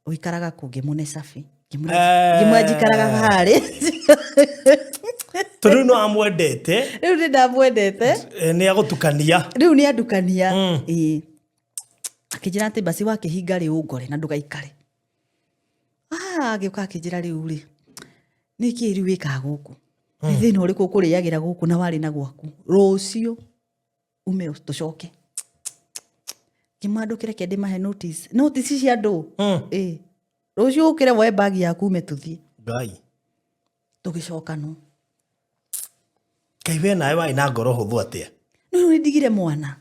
S1: Ũikaraga kũ? Ngĩmũne cabi. Ngĩmwĩra njikaraga harĩ.
S2: Tondũ no amwendete?
S1: Rĩu nĩ ndamwendete.
S2: Nĩ agũtukania? Rĩu
S1: nĩ andukania. Akĩnjĩra atĩ basi wakĩhinga rĩ ũngore na ndũgaikare. Agĩũka akĩnjĩra rĩu nĩkĩ rĩu wĩkaga gũkũ? Nĩ thĩna ũrĩkũ ũkũrĩagĩra gũkũ na warĩ na gwaku? Rũciũ ume tũcoke. Ngĩmwandũkĩra reke ndĩmahe notice cia andũ. Rũciũ ũkĩre woe bagi yaku ume tũthiĩ.
S2: Ngai.
S1: Tũgĩcoka no.
S2: Kaĩ we nawe warĩ na ngoro hũthũ atĩa?
S1: Rĩu nĩ ndigire mwana.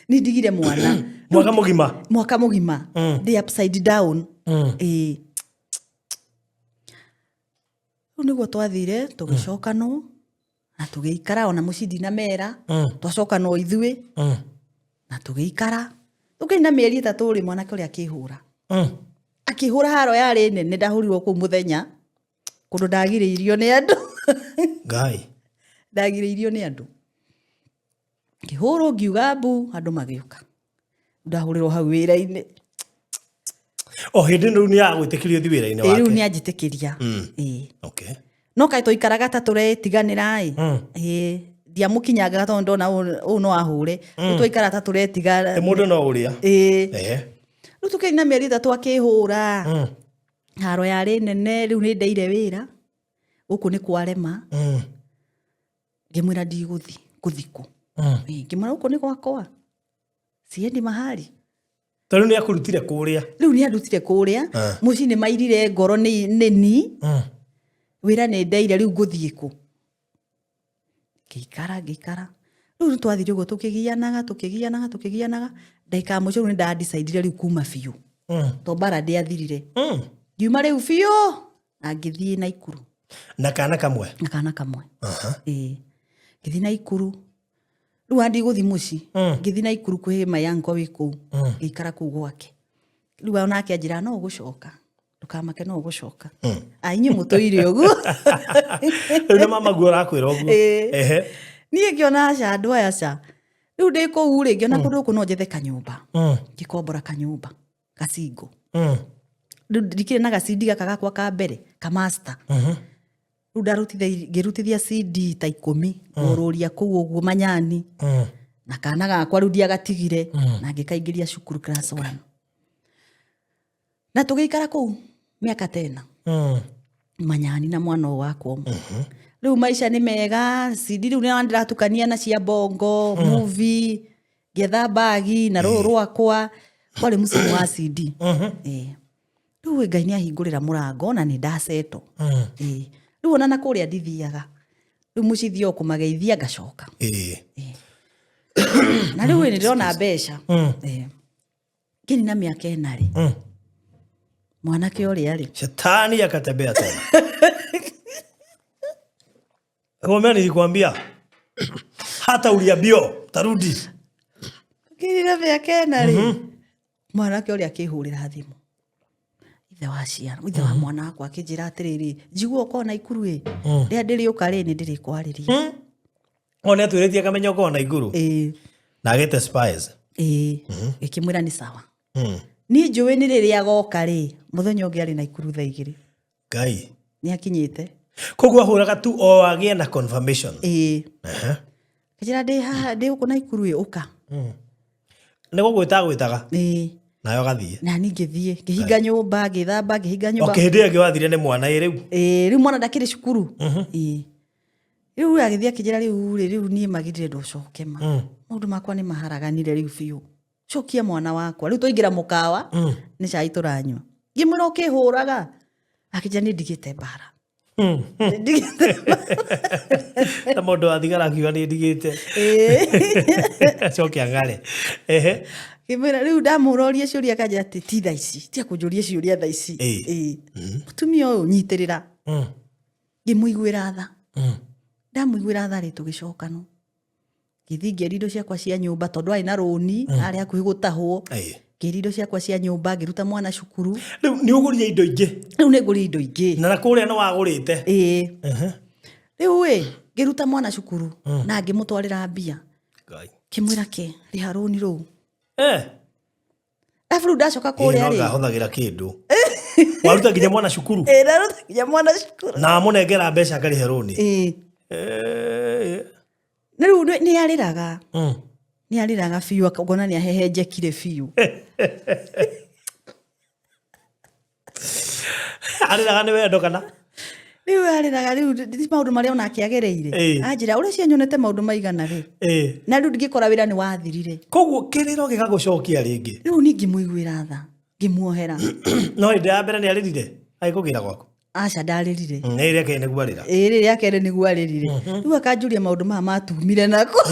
S1: Nĩ ndigire mwana.
S2: Mwaka mũgima?
S1: Mwaka mũgima. Ndĩ upside down. Rĩu nĩguo twathire tũgĩcoka no. Na tũgĩikara ona mũciĩ ndinamera. Twacoka no ithuĩ. Na tũgĩikara. Tũkĩina mĩeri 3 rĩ mwanake ũrĩa akĩhũra. Akĩhũra haro yarĩ nene, ndahũrirwo kũu mũthenya. Kũndũ ndagirĩirio nĩ andũ.
S2: Ngai.
S1: Ndagirĩirio nĩ andũ. Ngĩhũrwo ngiuga mbu, andũ magĩũka. Ndahũrĩrwo hau wĩra-inĩ.
S2: Hĩndĩ rĩu nĩ agwĩtĩkĩrio thiĩ wĩra-inĩ wake?
S1: Rĩu nĩ anjĩtĩkĩria. No kaĩ tũikaraga ta tũretiganĩra ndiamũkinyangaga tondũ ndona ũũ no ahũre. Twaikara ta tũretiga.
S2: Mũndũ no ũrĩa.
S1: Rĩu tũkĩina mĩeri 3 akĩhũra. Haro yarĩ nene, rĩu nĩ ndeire wĩra. Gũkũ nĩ kwarema. Ngĩmwĩra ndigũthiĩ kũthikũ. Ngĩmwĩra gũkũ nĩ gwakwa. Siendi mahali.
S2: Tondũ nĩ akũrutire kũrĩa? Rĩu
S1: nĩ andutire kũrĩa. Mũciĩ nĩ mairire ngoro nĩ wĩra nĩ ndeire rĩu ngũthiĩ kũ. Ngĩikara. Rĩu twathire ũguo tũkĩgianaga. Ndagĩka mũico rĩu nĩ ndandicaidire rĩu kuma biũ. To mbara ndĩathirire. Ngiuma rĩu biũ na ngĩthiĩ Naikuru.
S2: Na kana kamwe?
S1: Na kana kamwe. Ngĩthiĩ Naikuru. Rĩu andi gũthiĩ mũciĩ. Ngĩthiĩ Naikuru kwĩ mayango wĩ kũu. Ngĩikara kũu gwake. Rĩu onake anjĩra no ũgũcoka. Ndũkamake no ũgũcoka. Inyuĩ mũtũire ũguo.
S2: Rĩu na mama guo arakwĩra ũguo?
S1: Niĩ ngĩona aca andũ aya aca. riu ndi kuu ri ngiona kundu kuno njethe kanyumba ngikombora kanyumba gacingo riu ndikire na gacindi gaka gakwa ka mbere ka master riu ngirutithia CD ta 10 ngururia kuu uguo Manyani na kana gakwa riu ndiagatigire na ngikaingiria cukuru class 1 na tugiikara kuu miaka 10 Manyani na mwana wakwa riu maisha ni mega CD riu ni ndiratukania na cia bongo movie getha bagi na ruru rwakwa kwari musimu wa CD riu Ngai ni ahingurira murango na ni ndaceto riu ona na kuria ndithiaga riu mucithio kumageithia ngacoka na riu ni ndona mbeca kini na miaka 4 ri mwanake uria ri
S2: shetani akatembea tena. Kwa nilikwambia hata uliambio tarudi
S1: kini na miaka 4 ri mwanake uria akihurira thimu ithe wa ciana ithe wa mwana wakwa akinjira atiriri njigua kona ikuru ria ndiri ukari ni ndiri kwariria
S2: ona twiritie kamenya kona iguru na agete spies
S1: ikimwira ni sawa ni njui ni riria goka ri muthenya ungi ari na ikuru thaa 2
S2: Ngai
S1: ni akinyite
S2: kogwa huraga tu o agie na confirmation
S1: kijira ndi uko na ikuru uka
S2: nego gwitaga nayo gathie
S1: na ni ngithie ngihinga nyumba ngithamba ngihinga nyumba
S2: okehinde ngiwathire ni mwana riu
S1: riu mwana ndakiri cukuru riu agithie kijira riu ni magirire nducoke maundu makwa ni maharaganire riu biu cokia mwana wakwa riu toingira mukawa ni cai turanywa ngimura ukihuraga akija ni ndigite bara
S2: na mundu athigara akiuga ni ndigite cokia ngare
S1: kimera riu ndamuroria ciuria kaja ati ti thaa ici tia kunjuria ciuria thaa ici mutumia uyu nyitirira ngimuiguira tha ndamuiguira tha ri tugicokano ngithi ngieri indo ciakwa cia nyumba tondu ari na roni ari akuhi gutahwo ngieri indo ciakwa cia nyumba ngiruta mwana cukuru
S2: riu ni uguria indo ingi
S1: riu ni nguri indo ingi
S2: na kuria no wagurite
S1: riu ngiruta mwana cukuru na ngimutwarira mbia kimwira ke riha roni ru Afuru ndacoka kuria ri.
S2: Ino ngahothagira kindu. Waruta nginya mwana cukuru.
S1: Ndaruta nginya mwana cukuru.
S2: Na munengera mbeca ngari heroni.
S1: Riu ni ariraga. Ni ariraga fiu akagona ni ahehenjekire fiu.
S2: Ariraga ni wendo kana?
S1: Riu ariraga riu ndi maundu maria ona akiagereire. Anjira uri cia nyonete maundu maigana ri. Na riu ngikora wira ni wathirire.
S2: Koguo kiriro gigagucokia ringi.
S1: Riu ni ngimuiguira tha. Ngimuohera.
S2: No inde ya mbere ni aririre. Agikugira gwako.
S1: Aca ndaririre.
S2: Ni ria kene guarira.
S1: Iri ria kene ni guaririre. Riu akanjuria maundu ma matumire nako.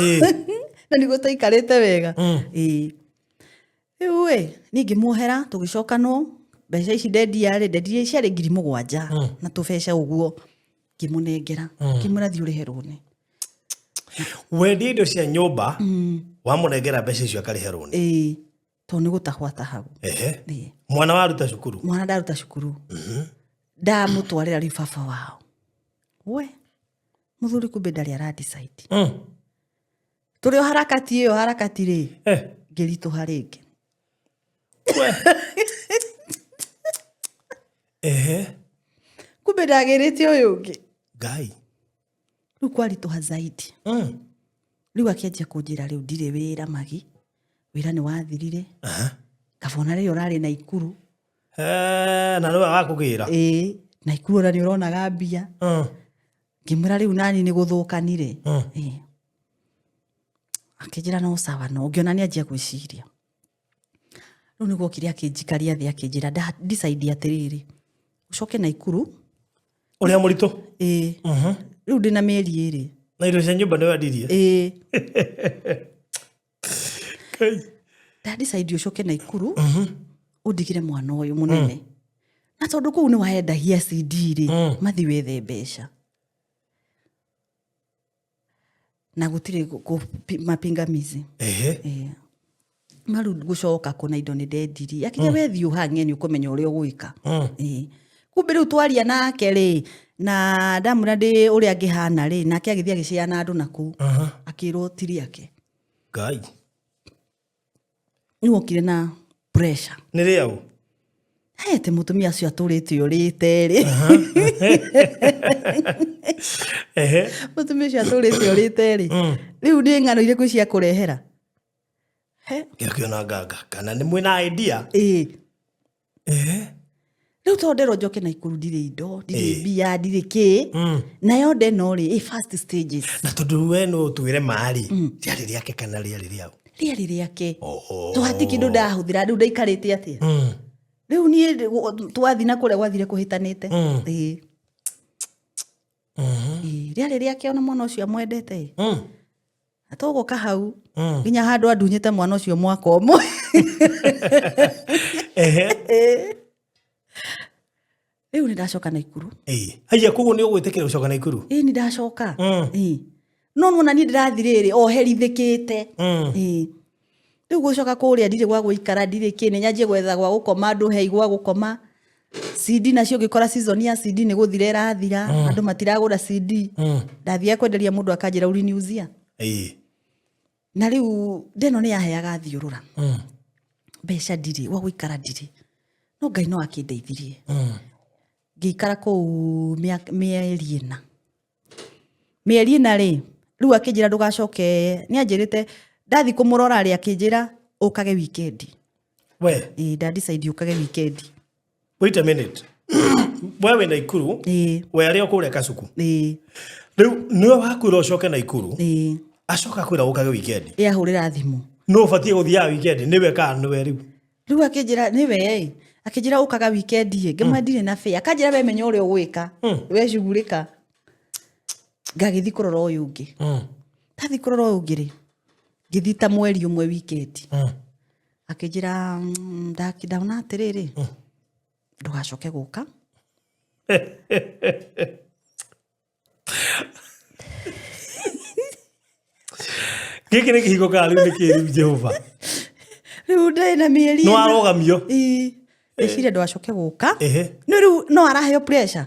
S1: Na niguo taikarite wega. Riu ni ngimuohera tugicokano. Mbeca ici ndendie ciarĩ 7,000 na tũbeca ũguo ngĩmunengera ngĩmwĩra thiĩ ũrĩhe rũni.
S2: Wendia indo cia nyũmba wamunengera mbeca icio akarĩhe rũni.
S1: Tondũ nĩ gũtahwo atahagu.
S2: Mwana waruta cukuru?
S1: Mwana ndaruta cukuru. Ndamũtwarĩra rĩu baba wao. We mũthuri kumbe ndarĩ aradecide. Tũrĩ o harakati ĩyo harakati rĩ ngĩritũha rĩngĩ. Kumbe ndagĩrĩte ũyũ ũngĩ.
S2: Ngai.
S1: Rĩu kwaritũha zaidi. Rĩu akĩanjia kũnjĩra rĩu ndirĩ wĩra magi. Wĩra nĩ wathirire. Kabona rĩu ũrarĩ na ikuru.
S2: Na nĩwe agakũgĩra.
S1: Na ikuru ona nĩ ũronaga mbia. Ngĩmwĩra rĩu nani nĩ gũthũkanire. Akĩnjĩra no sawa no ngĩona nĩ anjia gwĩciria. Rĩu nĩguo kĩrĩa akĩnjikaria thĩ akĩnjĩra decide atĩrĩrĩ. Ucoke na ikuru.
S2: Ũrĩa mũritũ?
S1: Rĩu ndĩ na mĩeri 2.
S2: Na indo cia nyũmba nĩ wendirie?
S1: Ndadecide ucoke na ikuru. Ũndigire mwana ũyũ mũnene. Na tondũ kũu nĩ waendagia CD rĩ mathi wethe mbeca. Na gũtirĩ mapingamizi. Maru gucoka kuna indo ni ndendirie akinya wethi uhange ni ukomenya uri ugwika kumbe riu twaria nake ri na ndamura ndi uri angihana ri nake agithia giciana andu naku akirwo tiri yake
S2: Ngai.
S1: Ni okire na pressure.
S2: Nĩ rĩau.
S1: Te mutumia acio atũrĩte ũrĩte rĩ. Mutumia acio atũrĩte ũrĩte rĩ. Rĩu nĩ ng'ano irĩkũ cia kũrehera?
S2: Ngĩona nganga kana nĩ mwĩna idea?
S1: Rĩu to nderwo njoke Naikuru ndirĩ indo, ndirĩ mbia, ndirĩ kĩ. Nayo ndeno rĩ, first stages.
S2: Na tondũ we no twĩre marĩ, rĩarĩ rĩake kana rĩarĩ rĩau?
S1: Rĩarĩ rĩake. Tũhati kĩndũ ndahũthĩra, rĩu ndaikarĩte atĩa? Rĩu niĩ twathi na kũrĩa gwathire kũhĩtanĩte. Rĩarĩ rĩake ona mwana ũcio amwendete. Atũgũka hau, nginya handũ andunyĩte mwana ũcio mwaka ũmwe. Rĩu nĩ ndacoka Naikuru.
S2: Haiya koguo nĩ ũgwĩtĩkĩra gũcoka Naikuru?
S1: Nĩ ndacoka. No nona niĩ ndĩrathi rĩrĩ oherithĩkĩte. Rĩu gũcoka kũrĩa ndirĩ gwa gũikara, ndirĩ kĩ, nĩ nyanjie gwetha gwa gũkoma, andũ hei gwa gũkoma. CD nacio ngĩkora season ya CD nĩ gũthira ĩrathira, andũ matiragũra CD. Ndathiaga kwenderia mũndũ akanjĩra ũriniuzia. Na rĩu ndeno nĩ yaheaga thiũrũra. Mbeca ndirĩ, gwa gũikara ndirĩ. No Ngai no akĩndeithirie. Ngĩikara kũu mĩeri ĩna. Mĩeri ĩna rĩ, rĩu akĩnjĩra ndũgacoke, nĩ anjĩrĩte ndathi kũmũrora rĩ akĩnjĩra ũkage weekend.
S2: We?
S1: Ndadecide ũkage weekend.
S2: Wait a minute. Wewe Naikuru? We arĩ o kũrĩa Kasuku? Rĩu nĩwe wakwĩra ũcoke Naikuru? Acoka kwĩra ũkage weekend?
S1: Ahũrĩra thimũ.
S2: No ũbatiĩ gũthiaga weekend, nĩwe kana nĩwe rĩu? Rĩu
S1: akĩnjĩra nĩwe akĩnjĩra ũkaga weekend ye, ngĩmwe ndirĩ na fare. Akanjĩra we menya ũrĩa ũgwĩka, we cugurĩka. Ngagĩthi kũrora ũyũ ũngĩ. Ndathi kũrora ũyũ ũngĩ rĩ, ngĩthi ta mweri ũmwe weekend. Akĩnjĩra ndaona atĩrĩrĩ, ndũgacoke gũka.
S2: Gĩkĩ nĩ kĩhigo kana rĩu nĩ kĩrĩu Jehova?
S1: Rĩu ndĩ na mĩeri.
S2: No arogamio?
S1: Eciria ndũgacoke gũka. Rĩu no araheo pressure.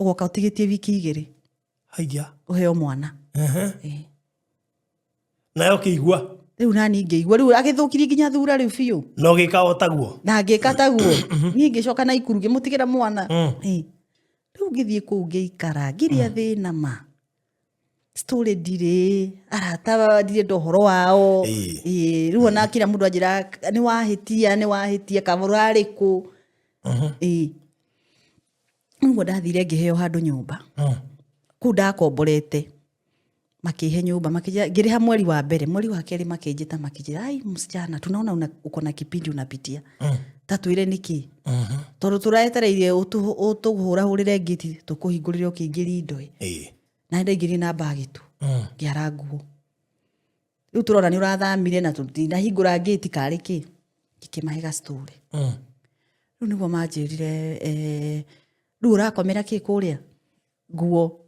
S1: Ũgoka ũtigĩtie wiki igĩrĩ.
S2: Haiya.
S1: Ũheo mwana.
S2: Nayo kĩigua?
S1: Rĩu nani ngĩigua, rĩu agĩthũkirie nginya thura rĩu biũ.
S2: No gĩka o taguo? Na
S1: ngĩka taguo. Niĩ ngĩcoka Naikuru ngĩmũtigĩra mwana. Rĩu ngĩthiĩ kũu ngĩikara, ngĩrĩa thĩna ma. Story ndirĩ, arata ndirĩ ndohoro wao. Rĩu ona kila mũndũ anjĩra nĩ wahĩtia kabũra arĩkũ. Nĩguo ndathire ngĩheo handũ nyũmba. Kũu ndakomborete. Makĩhe nyũmba, ngĩrĩha mweri wa mbere, mweri wa kerĩ makĩnjĩta makĩnjĩra, ai msichana, tunaona uko na kipindi unapitia. Tatwĩre nĩkĩ? Tondũ tũraetereire ũtũhũrahũrĩre ngĩti tũkũhingũrĩre ũkĩingĩria indo. Na ndaingĩria na bagi tu. Ngĩara nguo. Rĩu tũrona nĩ ũrathamire na tũtinahingũra ngĩti karĩ kĩ? Ngĩkĩmahe story. Rĩu nĩguo manjĩrire rĩu ũrakomera kĩ kũrĩa? Nguo.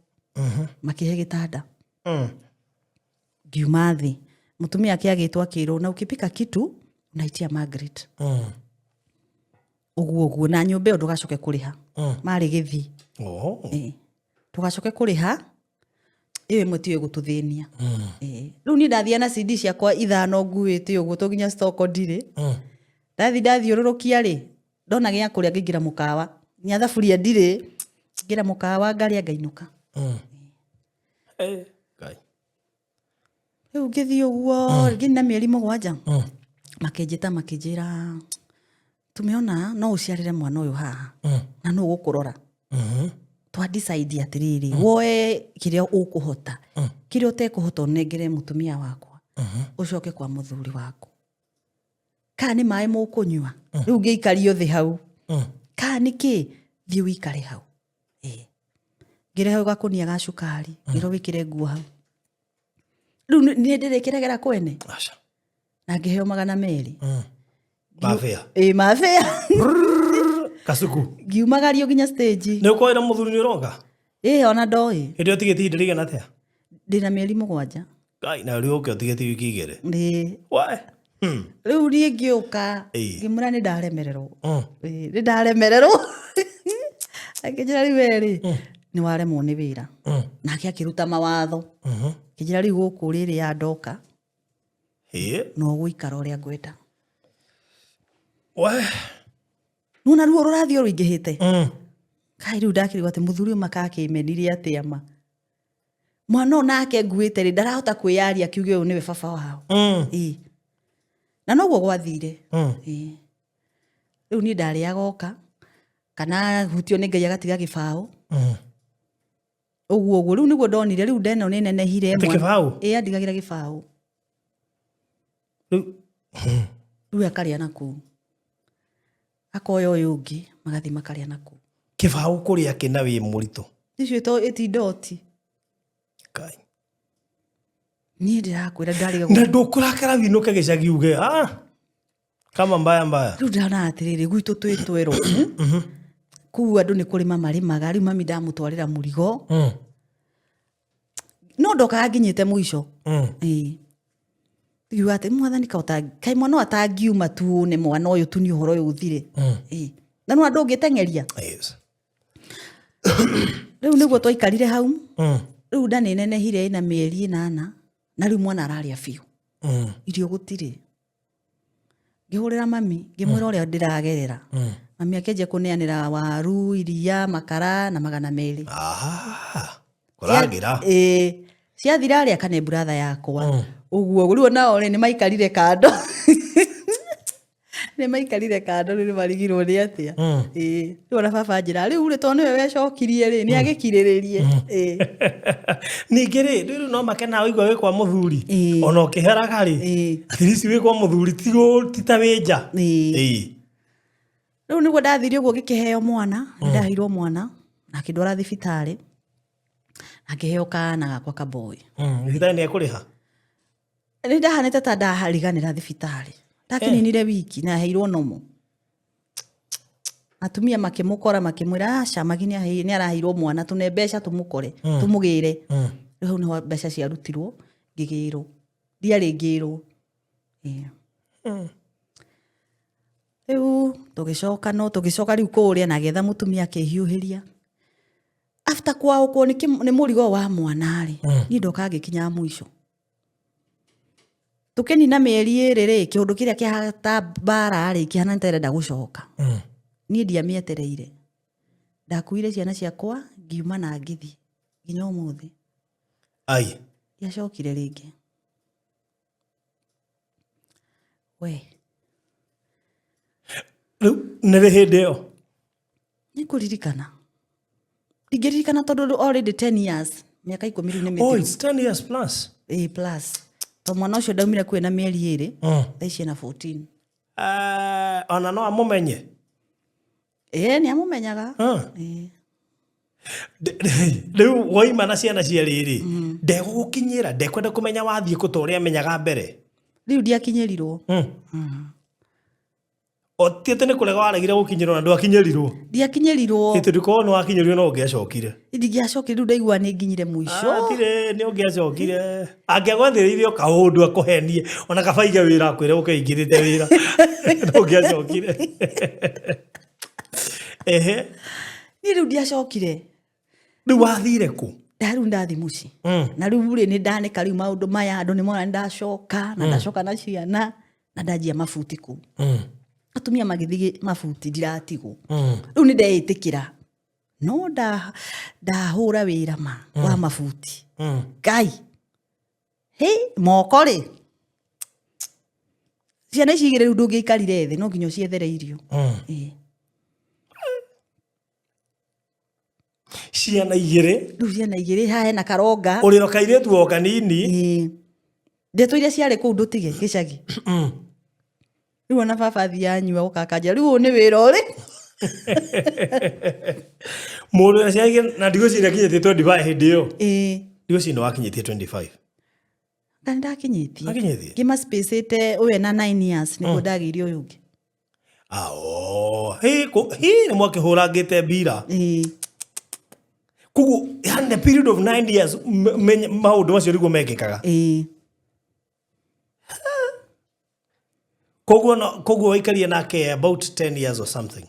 S1: Makĩhe gĩtanda. Ngiuma thĩ. Mũtumia ake agĩtwo akĩrwo na ukipika kitu unaitia Margaret. Ũguo na nyũmba ĩyo ndũgacoke kũrĩha. Marĩ gĩthi. Ndũgacoke kũrĩha. Iyo ĩmwe tiyo gũtũthĩnia. Rĩu niĩ ndathia na CD ciakwa ithano nguĩte ũguo to nginya stock ndirĩ. Ndathiũrũrũkia rĩ, ndona gĩa kũrĩa ngĩingĩra mũkawa. Nya thaburia ndirĩ, ngĩra mũkawa ngarĩa ngainũka. Rĩu ngĩthiĩ ũguo, ngĩni na mĩeri mũgwanja. Makĩnjĩta makĩnjĩra tumeona no ũciarĩre mwana ũyũ haha na no ũgũkũrora. Twa decide atĩrĩrĩ, woe kĩrĩa ũkũhota. Kĩrĩa ũtekũhota ũnengere mũtumia wakwa. Ũcoke kwa mũthuri waku. Kana nĩ maĩ mũkũnyua. Rĩu ngĩikario thĩ hau. Kana nĩ kĩ? Thiĩ wĩikare hau. Ngĩrehe gakũnia ga cukari, ngĩrwo wĩkĩre nguo hau. Rĩu nĩ ndĩrĩkĩregera kwene. Aca. Na ngĩheo 200.
S2: Mafea.
S1: Mafea.
S2: Kasuku.
S1: Ngiumagario nginya stage.
S2: Nĩ ũkoera mũthuri nĩ ũronga?
S1: Ona ndoĩ.
S2: Hĩndĩ ũtigĩti ndĩrĩgana atĩa?
S1: Ndĩna mĩeri mũgwanja.
S2: Ngai, na rĩu ũke ũtigĩti wiki igĩrĩ.
S1: Wae. Rĩu niĩ ngĩũka, ngĩmwĩra nĩ ndaremererwo. Nĩ ndaremererwo. Akĩnjĩra rĩu rĩ, nĩ waremwo nĩ wĩra. Nake akĩruta mawatho. Akĩnjĩra rĩu gũkũ rĩrĩ ya ndoka, no guikara uria ngwenda
S2: we
S1: nuna ruo rurathio ruingihite kai riu ndakirigwo ati muthuri makakimenirie atia ma mwana nake nguite ri ndarahota kwiyaria kiuge uyu niwe baba wao na noguo gwathire riu ni ndari agoka kana hutio ni ngai agatiga gibao uguo riu niguo ndonire riu ndeno ni nenehire
S2: mwana
S1: andigagira gibao riu akaria naku akoya uyu ungi magathi makaria naku
S2: kibao kuria kina wi murito
S1: icio to itindoti
S2: kai
S1: ni ndirakwira ndariga
S2: na ndukurakara binuke gicagi uge kama mbaya
S1: riu ndana atiriri gwitu twitwero ku andu ni kurima marimaga riu mami ndamutwarira murigo no ndoka nginyite mwisho riu ati mwathani kai mwana atangiuma tu ne mwana uyu tu ni uhoro uyu uthire na no andu ngitengeria riu niguo twaikarire hau riu nda ninenehire ina mieri 8 na riu mwana araria biu irio gutire ngihurira mami ngimwira uria ndiragerera mami akenje kuneanira waru iria makara na 200
S2: kuragira
S1: ciathira aria kane brother yakwa uguo riu nao ni maikarire kando ni maikarire kando ni marigirwo ni atia riu na baba njira riu ri to niwe wecokirie ri ni agikiriririe
S2: ningiri riu no makena uigwa wi kwa muthuri ona ukiheraga ri atirisi wi kwa muthuri titawinja
S1: riu niguo ndathire uguo gikiheo mwana ndahirwo mwana na kindwara thibitari na ngiheo kana gakwa kaboy
S2: thibitari ni ekuriha
S1: ni ndahanete ta ndahariganira thibitari ndakininire wiki na heirwo nomo atumia makimukora makimwira aca magini ni araheirwo mwana tune mbeca tumukore tumugire riu no mbeca ciarutirwo ngigirwo ndiari ngirwo riu tugicoka riu kuria na getha mutumia akihiuhiria after kwao ko ni murigo wa mwana ri ni ndoka ngikinya mwisho tukeni na mieri iri kiundu kiria kihata bara ri kihana nterenda gucoka ni ndia mietereire ndakuire ciana ciakwa ngiuma na ngithi nginya umuthi
S2: ai
S1: yacokire ringi we
S2: nere hindi yo
S1: ni kuririkana ndigiririkana tondu already 10 years miaka 10 riu ni
S2: mithiro it's 10 years plus
S1: plus to mwana ucio ndaumire kwina mieri iri thaici na 14
S2: ona no amumenye
S1: ni amumenyaga
S2: riu waima na ciana cia riri ndegugukinyira ndekwenda kumenya wathie kuta uria amenyaga mbere
S1: riu ndiakinyirirwo
S2: otiete ni kulega waregire gukinyirwo na ndwakinyirirwo
S1: ndiakinyirirwo
S2: itu ndiko no wakinyirirwo no ngiacokire
S1: ndigacokire riu ndaigua ni nginyire mwisho
S2: atire ni ngiacokire angiagwathiririo kaundu akuhenie ona kabaige wira akwire ukaingirite wira no ngiacokire
S1: ni riu ndiacokire
S2: riu wathire ku
S1: riu ndathi muci na riu ri ni ndanika riu maundu maya andu ni mona ndacoka na ndacoka na ciana na ndajia mabuti ku atumia magithigi mabuti ndiratigwo riu ni ndeitikira no ndahura wira wa mabuti ngai moko ri ciana ici igiri riu ndungiikarire thi no nginya ciethere irio
S2: ciana igiri
S1: riu ciana igiri hahe na karonga
S2: uriro kairitu o kanini
S1: ndeto iria ciari kuu ndutige gicagi riu ona baba thia nyua ukakanja riu ni wira uri
S2: mundu na ciage na ndigo cira kinyetie 25 hindi yo ndigo cino wakinyetie 25
S1: kana ndakinyetie ngima spacete uwe na 9 years niguo ndagiire uyu ungi
S2: ni mwakihurangite mbira kugu yani the period of 9 years maundu macio riguo mekikaga koguo waikarie nake about 10 years or something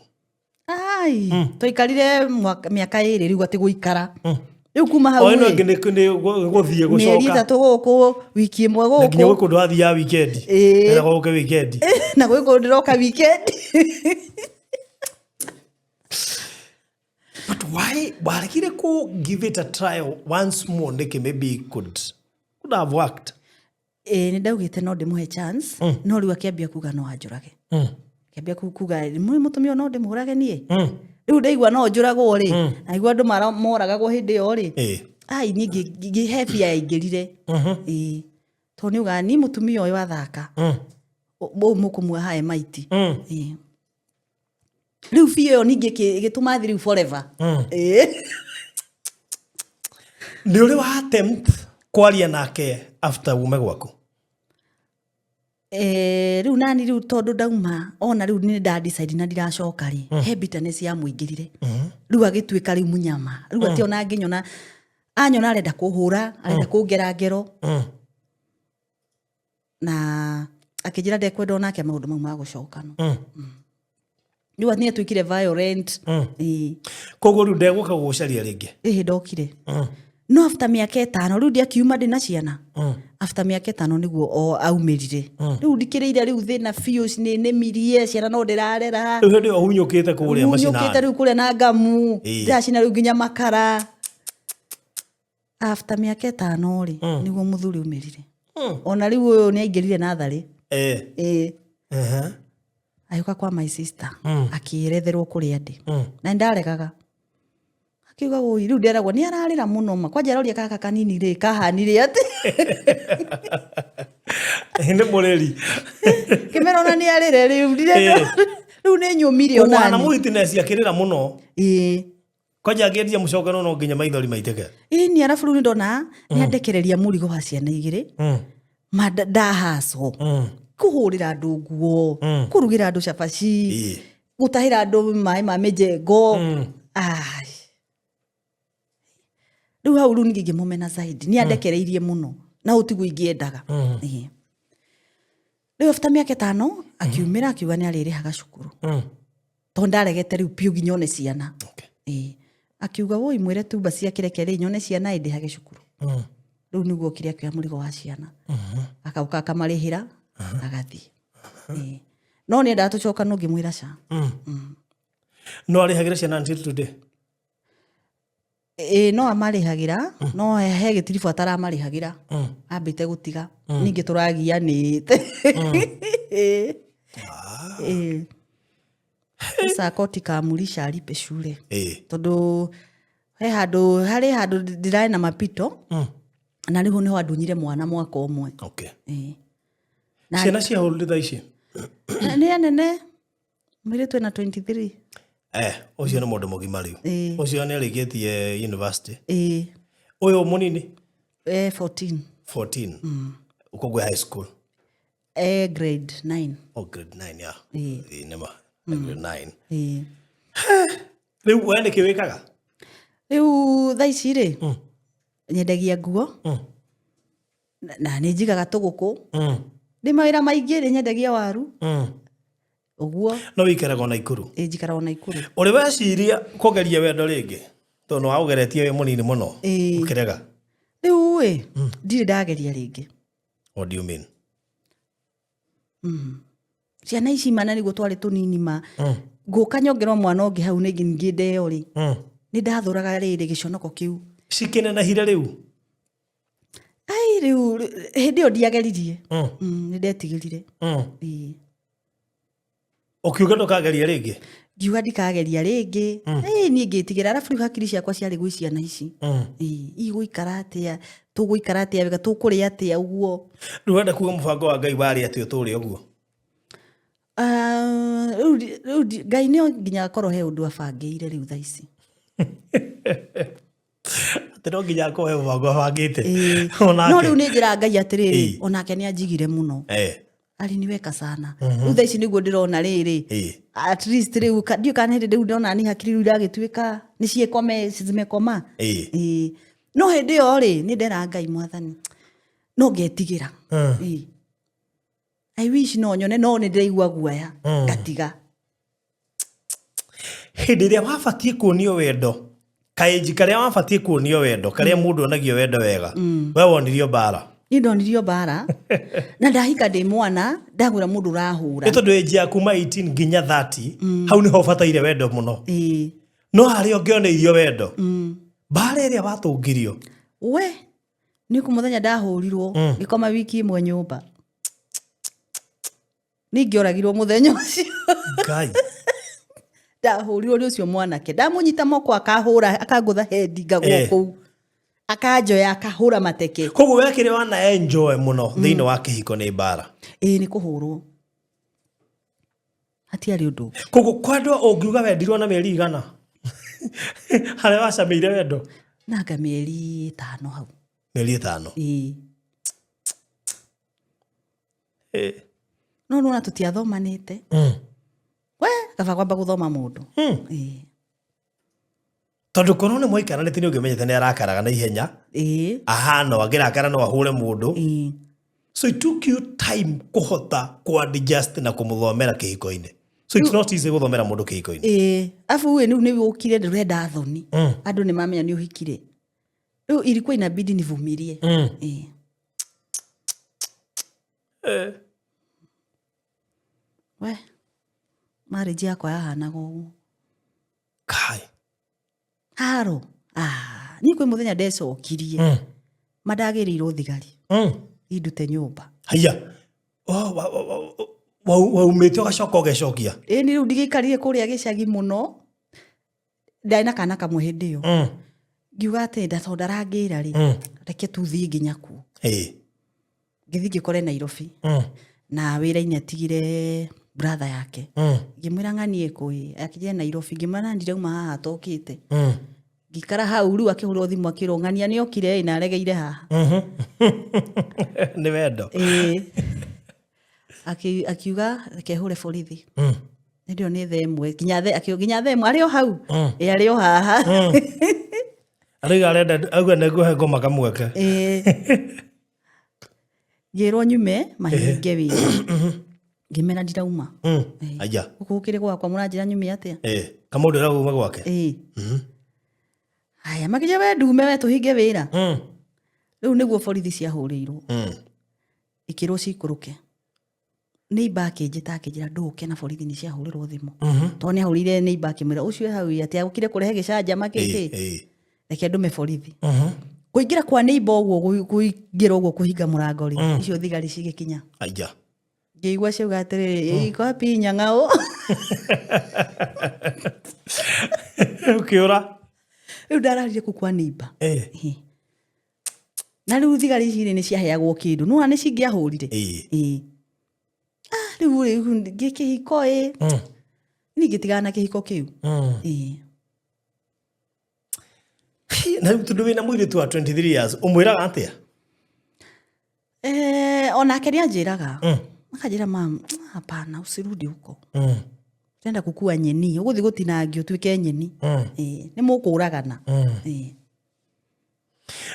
S1: ai twikarire miaka iri riu ati guikara Riu kuma hau
S2: ino ngine guthie gucoka
S1: mieri 3 guku wiki imwe guku
S2: nginya guku ndwathi ya weekend na guku weekend
S1: na guku ndiroka weekend.
S2: But why warekire ku give it a try once more ndeke maybe could have worked?
S1: Ni ndaugite no ndimuhe chance no riu akiambia kuga no anjurage akiambia kuga mwe mutumia no ndimurage nie riu ndaigua no njuragwo ri aigua andu moragagwo hindi yo ri ai ni ngihebi yaingirire to ni uga ni mutumia uyu athaka bo mukumwa hae maiti riu fio yo ningi gituma thiru forever
S2: ni uri wa attempt kwaria nake after ume gwaku?
S1: Riu nani riu tondu ndauma ona riu ni nda decide na ndiracoka ri he bitterness ya muingirire riu agituika riu munyama riu ationa nginyona anyona arenda kuhura arenda kungera ngero na akijira ndekwenda onake maundu mau ma gucokana riu ati tuikire violent
S2: koguo riu ndeguka gucaria ringi
S1: ndokire no after miaka 5 riu ndiakiuma ndina ciana after miaka 5 niguo aumirire riu ndikirire riu thina fios ni nemirie ciana no ndirarera
S2: riu ndio hunyukite kuria macina
S1: hunyukite riu kuria na ngamu ndacina riu nginya makara after miaka 5 ri niguo muthuri umirire ona riu uyu ni aingirire nathari ayuka kwa my sister akiretherwo kuria ndi na ndaregaga akiuga ui riu nderagwo ni ararira muno ma kwanja aroria kaka kanini ri kahanire ati
S2: hinde moreri
S1: kimerona ni arire riu riu ni nyumire ona
S2: na muhitiness yakirira muno kwanja ageria mucokano no nginya maithori maiteke
S1: ni arafu riu ndona ni andekereria murigo wa ciana igiri ndahaco kuhurira andu nguo kurugira andu cabaci gutahira andu mai ma mijengo riu hau riu ningi ngimumena zaidi ni andekereirie muno na utigu ingiendaga riu after miaka 5 akiumira akiuga ni aririhaga cukuru to ndaregete riu piu nginyone ciana akiuga woi mwire tumba cia kirekere nyone ciana indihage cukuru riu niguo kiria kya murigo wa ciana akauka akamarihira agathie no ni ndatucoka no ngimwira ca
S2: no arihagira ciana until today
S1: no amarihagira no he gitirifu ataramarihagira ambite gutiga ningi turagianite sasa koti kamulisha alipe shule tondu hari handu ndirae na mapito na riu niho andunyire mwana mwaka umwe
S2: ciana cia hold thaici
S1: ni anene mwire twina 23
S2: ucio ni mundu mugima riu ucio ni arikitie university uyu munini
S1: 14
S2: ukogwe high school
S1: grade 9
S2: grade 9 ya nema grade 9 riu wende kiwikaga
S1: riu thaici ri nyendagia nguo na ni njigaga tuguku ndi mawira maingi ri nyendagia waru uguo
S2: no wikaraga na ikuru
S1: njikaraga na ikuru
S2: uri weciria kugeria wendo ringi to no augeretie we munini muno ukirega
S1: riu ndiri ndageria ringi.
S2: What do you mean?
S1: Ciana ici mana ni gutware tunini ma nguka nyongerwa mwana ungi hau ni ngi ndeo ri ni ndathuraga riri giconoko kiu
S2: cikene na hira riu
S1: ai riu hindi o ndiageririe ni ndetigirire
S2: ukiuga ndukageria ringi
S1: ngiuga ndikageria ringi ni ngitigira arafu riu hakiri ciakwa ciari gwi ciana ici iguikara atia tuguikara atia wega tukuria atia uguo
S2: riu wenda kuga mubango wa Ngai wari atia uturi uguo
S1: Ngai nio nginya akorwo he undu abangire riu thaici
S2: atero nginya akorwo he mubango abangite
S1: no riu ni njira Ngai atiriri onake ni anjigire muno ali niweka sana riu thaici niguo ndirona riri at least riu ndio kana hindi riu ndona ni hakiri riu ndagituika ni ciekome cizimekoma no hindi yo ri ni ndera Ngai mwathani no ngetigira I wish no nyone no ni ndiraigua guaya ngatiga
S2: hindi ria wabatie kuonio wendo kaĩnji karĩa wabatie kuonio wendo karĩa mũndũ onagio wendo wega we wonirio mbara
S1: ni ndonirio mbara na ndahika ndĩ mwana ndagwĩra mũndũ ũrahũra
S2: nĩ tondũ ĩnji ya kuma 18 nginya 30 hau nĩho ũbataire wendo mũno no harĩa ũngĩoneirio wendo mbara ĩrĩa watũngirio
S1: we nĩ kũ mũthenya ndahũrirwo ngĩkoma wiki ĩmwe nyũmba ningĩoragirwo mũthenya ũcio
S2: Ngai
S1: ndahũrirwo nĩ ũcio mwanake ndamũnyita moko akahũra akangũtha hendi ngagwo kũu akanjoya akahũra mateke
S2: koguo wekire wana enjoy mũno thĩinĩ wa kĩhiko nĩ mbara
S1: nĩ kũhũrwo hatiarĩ ũndũ
S2: koguo kwandũ ũngiuga wendirwo na mĩeri igana harĩa wacamĩire wendo
S1: nanga mĩeri 5 hau
S2: mĩeri 5
S1: no nona tũtiathomanĩte we kaba kwamba gũthoma mũndũ
S2: tondũ korwo nĩ mwaikaranĩte nĩ ũngĩmenyete nĩ arakaraga na ihenya ahana angĩrakara no ahũre mũndũ so it took you time kũhota kũadjust na kũmũthomera kĩhiko-inĩ so it's not easy gũthomera mũndũ kĩhiko-inĩ
S1: afu we nĩ ũkire ndũrenda thoni andũ nĩ mamenya nĩ ũhikire rĩu ilikuwa inabidi nivumilie we marriage yakwa yahanaga ũguo
S2: kai
S1: haro ni kwĩ mũthenya ndecokirie mandagĩrĩirwo thigari indute nyũmba
S2: haya waumĩte ũgacoka ũgecokia
S1: nĩ rĩu ndigĩikarire kũrĩa gĩcagi mũno ndarĩ na kana kamwe hĩndĩ ĩyo ngiuga atĩ tondũ ndarangĩra rĩ reke tuthiĩ nginya kuo ngĩthiĩ ngĩkore Nairobi na wĩra-inĩ atigire brother yake ngĩmwĩra ng'anie kũĩ akĩnjĩra Nairobi ngĩmwĩra ndirauma haha tokĩte ngĩikara hau rĩu akĩhũrwo thimũ akĩrwo ng'ania nĩ okire na aregeire haha
S2: nĩ wendo
S1: akiuga reke hũre borithi nĩndio nĩ thaa ĩmwe nginya thaa ĩmwe arĩ o hau arĩ o haha
S2: arĩga arenda auga nĩngũhe ngoma kamweke
S1: ngĩrwo nyume mahinge wĩra ngĩmera ndirauma
S2: aja
S1: gũkũkĩrĩ gwakwa mũranjĩra nyume atĩa
S2: kamũndũ ũraguma gwake
S1: haya makĩnja we ndume we tũhinge wĩra rĩu nĩguo borithi ciahũrĩirwo ikĩrwo cikũrũke neighbor akĩnjĩta akĩnjĩra ndũke na borithi nĩ ciahũrĩrwo thimũ tondũ nĩ ahũrire neighbor akĩmwĩra ũcio hau atĩ agũkire kũrehe gĩcanjama kĩkĩ reke ndume borithi kũingĩra kwa neighbor ũguo kũingĩra ũguo kũhinga mũrango rĩ icio thigari cigĩkinya
S2: aja
S1: ngĩigua ciuga atĩrĩrĩ iko wapi nyang'ao
S2: ũkĩũra
S1: rĩu ndararire kũ kwa neighbor na rĩu thigari ici nĩ ciaheagwo kĩndũ no nĩ cingĩahũrire rĩu gĩkĩhiko nĩ gĩtigana na kĩhiko kĩu
S2: na rĩu tondũ wĩna mũirĩtu wa 23 years ũmwĩraga atĩa
S1: onake nĩ anjĩraga akanjĩra mam hapana usirudi huko tenda kukua nyeni ũgũthiĩ gũtinangio tuĩke nyeni nĩ mũkũragana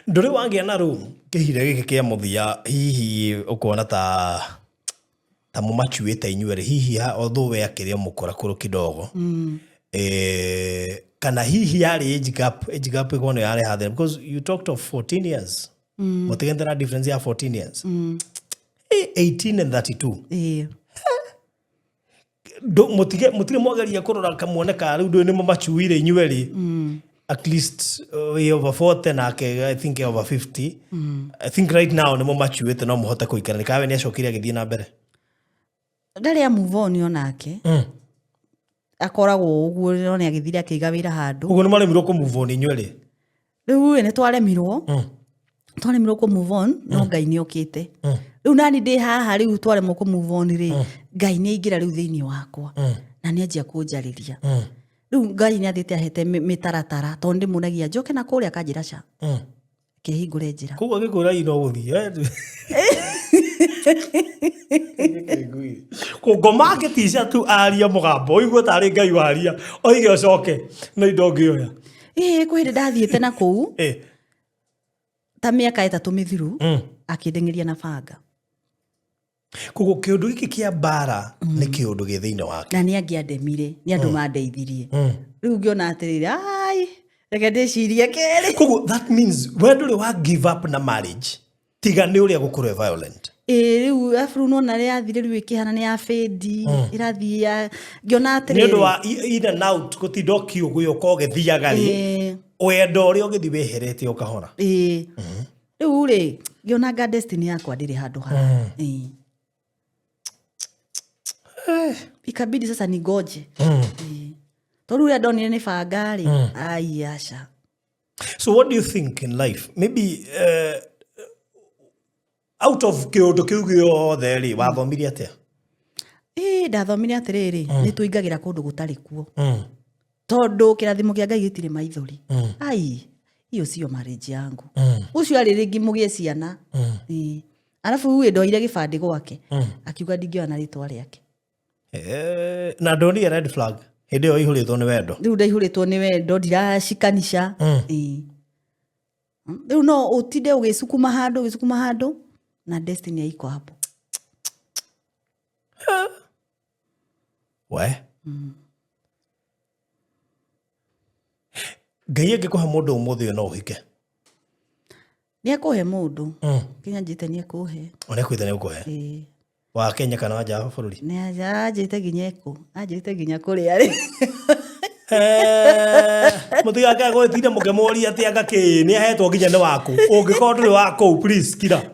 S2: ndũrĩ wagĩa na rũm kĩhire gĩkĩ kĩa mũthia hihi ũkona ta mũmachuĩte inyuerĩ hihi although we akĩrĩ mũkora kũrũ kidogo kana hihi yarĩ age gap ĩkona yarĩ hathera because you talked of 14 years mũtigente na difference ya 14 years 18 and 32 mutige mwageria kurora kamuoneka riu ndu ni mamachuire inyueri at least we over 40 na I think over 50 I think right now ni mamachuite no muhote kuikara ni kawe ni acokire agithie na mbere
S1: ndari ya move on onake akoragwo uguo no ni agithire akiga wira handu
S2: uguo ni maremirwo ku move on inyueri
S1: riu ni twaremirwo ku move on no Ngai ni okite riu nani ndi haha riu twaremwo ku move on ri Ngai ni aingira riu thiini wakwa na ni anjia kunjariria riu Ngai ni athite ahete mitaratara to ndi munagia njoke na kuria kanjira cha kihingure njira
S2: kuga gikura ino guthie ko market icia tu aria mugambo igwo tari Ngai waria oige ocoke no indo ngioya
S1: kwende ndathiite na kuu ta miaka 3 mithiru akidengeria na banga
S2: kugo kiundu giki kia bara ni kiundu gi thiini wake
S1: na ni angiandemire ni andu mandeithirie riu ngiona atirire ai reke ndicirie keri
S2: koguo that means we nduri wa give up na marriage tiga ni uria gukorwo violent
S1: riu afuru nona ria athire riu ikihana ni ya fedi irathia ngiona atiri
S2: ni ndu wa in and out gutinda ukiuguyo ko githiaga ri wendo uri ugithi weherete ukahora riu ri ngiona ga destiny yakwa ndiri handu ha ikabidi sasa nigoje toru ya doni ni fagari ai asha. So what do you think in life? Maybe out of kiundu kiu giothe ri wathomirie atia?
S1: Ndathomire atiriri ni tuingagira kundu gutari kuo tondu kirathimo kia Ngai gitire maithori ai iyo sio marriage yangu ucio ari ringi mugie ciana alafu uwe ndoire gibandi gwake akiuga ndingioana ritwa riake
S2: na ndonire red flag hindi yo ihuritwo ni wendo
S1: riu ndaihuritwo ni wendo ndirashikanisha riu no utinde ugisukuma handu na destiny yaiko hapo
S2: we Ngai angikuhe mundu umuthi no uhike
S1: ni akuhe mundu kinya njite ni akuhe
S2: ona kwitha ni ukuhe wa Kenya kana waja bururi
S1: ni ajite ginyeko ajite ginya kuri ari
S2: mutiga ka gwetire mugemori ati agaki ni ahetwo ginya ni waku ungikorwo nduri wako please kira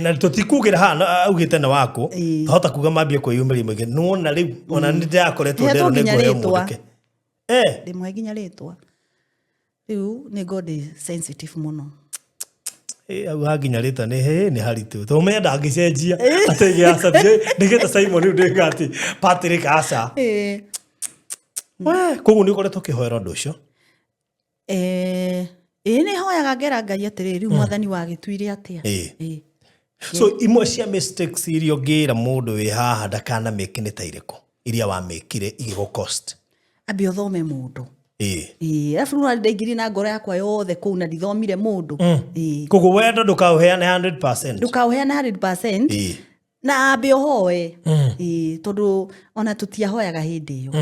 S2: na tutikugira hana augite na wako hota kuga mambie kwiyumiri mwige nuona riu ona ni ndakoretwo ndero ni goyo muke
S1: ndimwe ginya ritwa riu ni God sensitive muno
S2: au haginya rita ni haritu to me ndagicenjia atege acathie ndigeta Simon riu ndigati Patrick aca koguo ni ukoretwo kihoera ndu ucio
S1: ni hoyaga ngera Ngai atiriri mwathani wa gituire atia
S2: so imwe cia mistakes iria ngira mundu wi haha ndakana make ni tairiko iria wa mekire igo cost
S1: ambia uthome mundu afuru ndaigiri na ngoro yakwa yothe kuu na ndithomire mundu
S2: koguo wendo ndukauheane 100%
S1: ndukauheane 100% na ambia uhoe tondu ona tutiahoyaga hindi iyo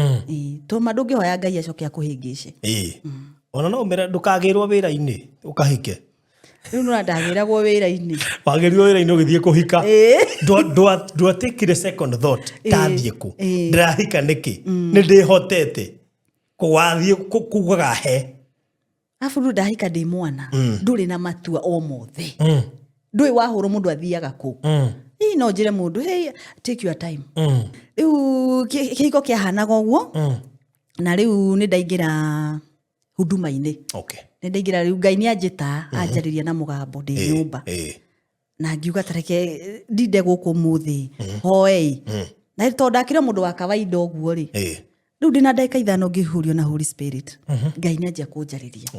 S1: tuma ndungihoya Ngai acoke akuhingice
S2: ona no mera ndukagirwo wira-ini ukahike
S1: riu no ndagiragwo wira-ini
S2: wagirwo wira-ini ugithie kuhika ndo atikire second thought tathie ku ndirahika niki ni ndihotete kuwathie kugaga he
S1: afuru ndahika ndi mwana nduri na matua o mothe ndui wahuru mundu athiaga ku no njire mundu hey take your time riu kiko kia hanaga uguo na riu ni ndaingira huduma-ini ni ndaingira riu Ngai ni anjita anjariria na mugambo ndi nyumba na ngiuga tareke ndinde guku muthi hoei na tondu ndakire mundu wa kawaida uguo ri riu ndina ndeka ithano ngihurio na Holy Spirit Ngai ni anjia kunjariria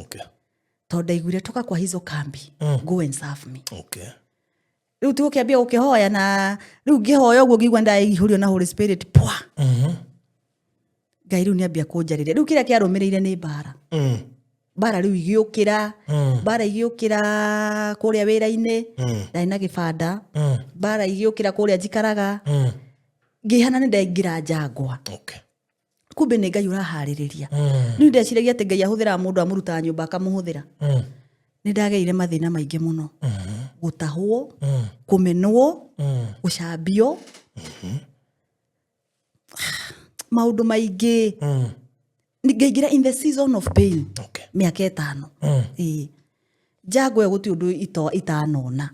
S1: tondu ndaiguire toka kwa hizo kambi go and serve me riu tu ukiambia ukihoya na riu ngihoya uguo ngigwa ndaihurio na Holy Spirit pwa Ngai riu ni ambia kunjariria riu kira kiarumirire ni bara riu igiukira bara igiukira kuria wira-ini ndai na gibanda bara igiukira kuria njikaraga ngihana ni ndaingira njangwa kumbe ni Ngai urahariria riu ndeciragia ati Ngai ahuthira mundu amuruta nyumba akamuhuthira ni ndageire mathina maingi muno gutahwo kumenwo gucambio maundu maingi ngeigira in the season of pain miaka 5 njagwe guti undu itanona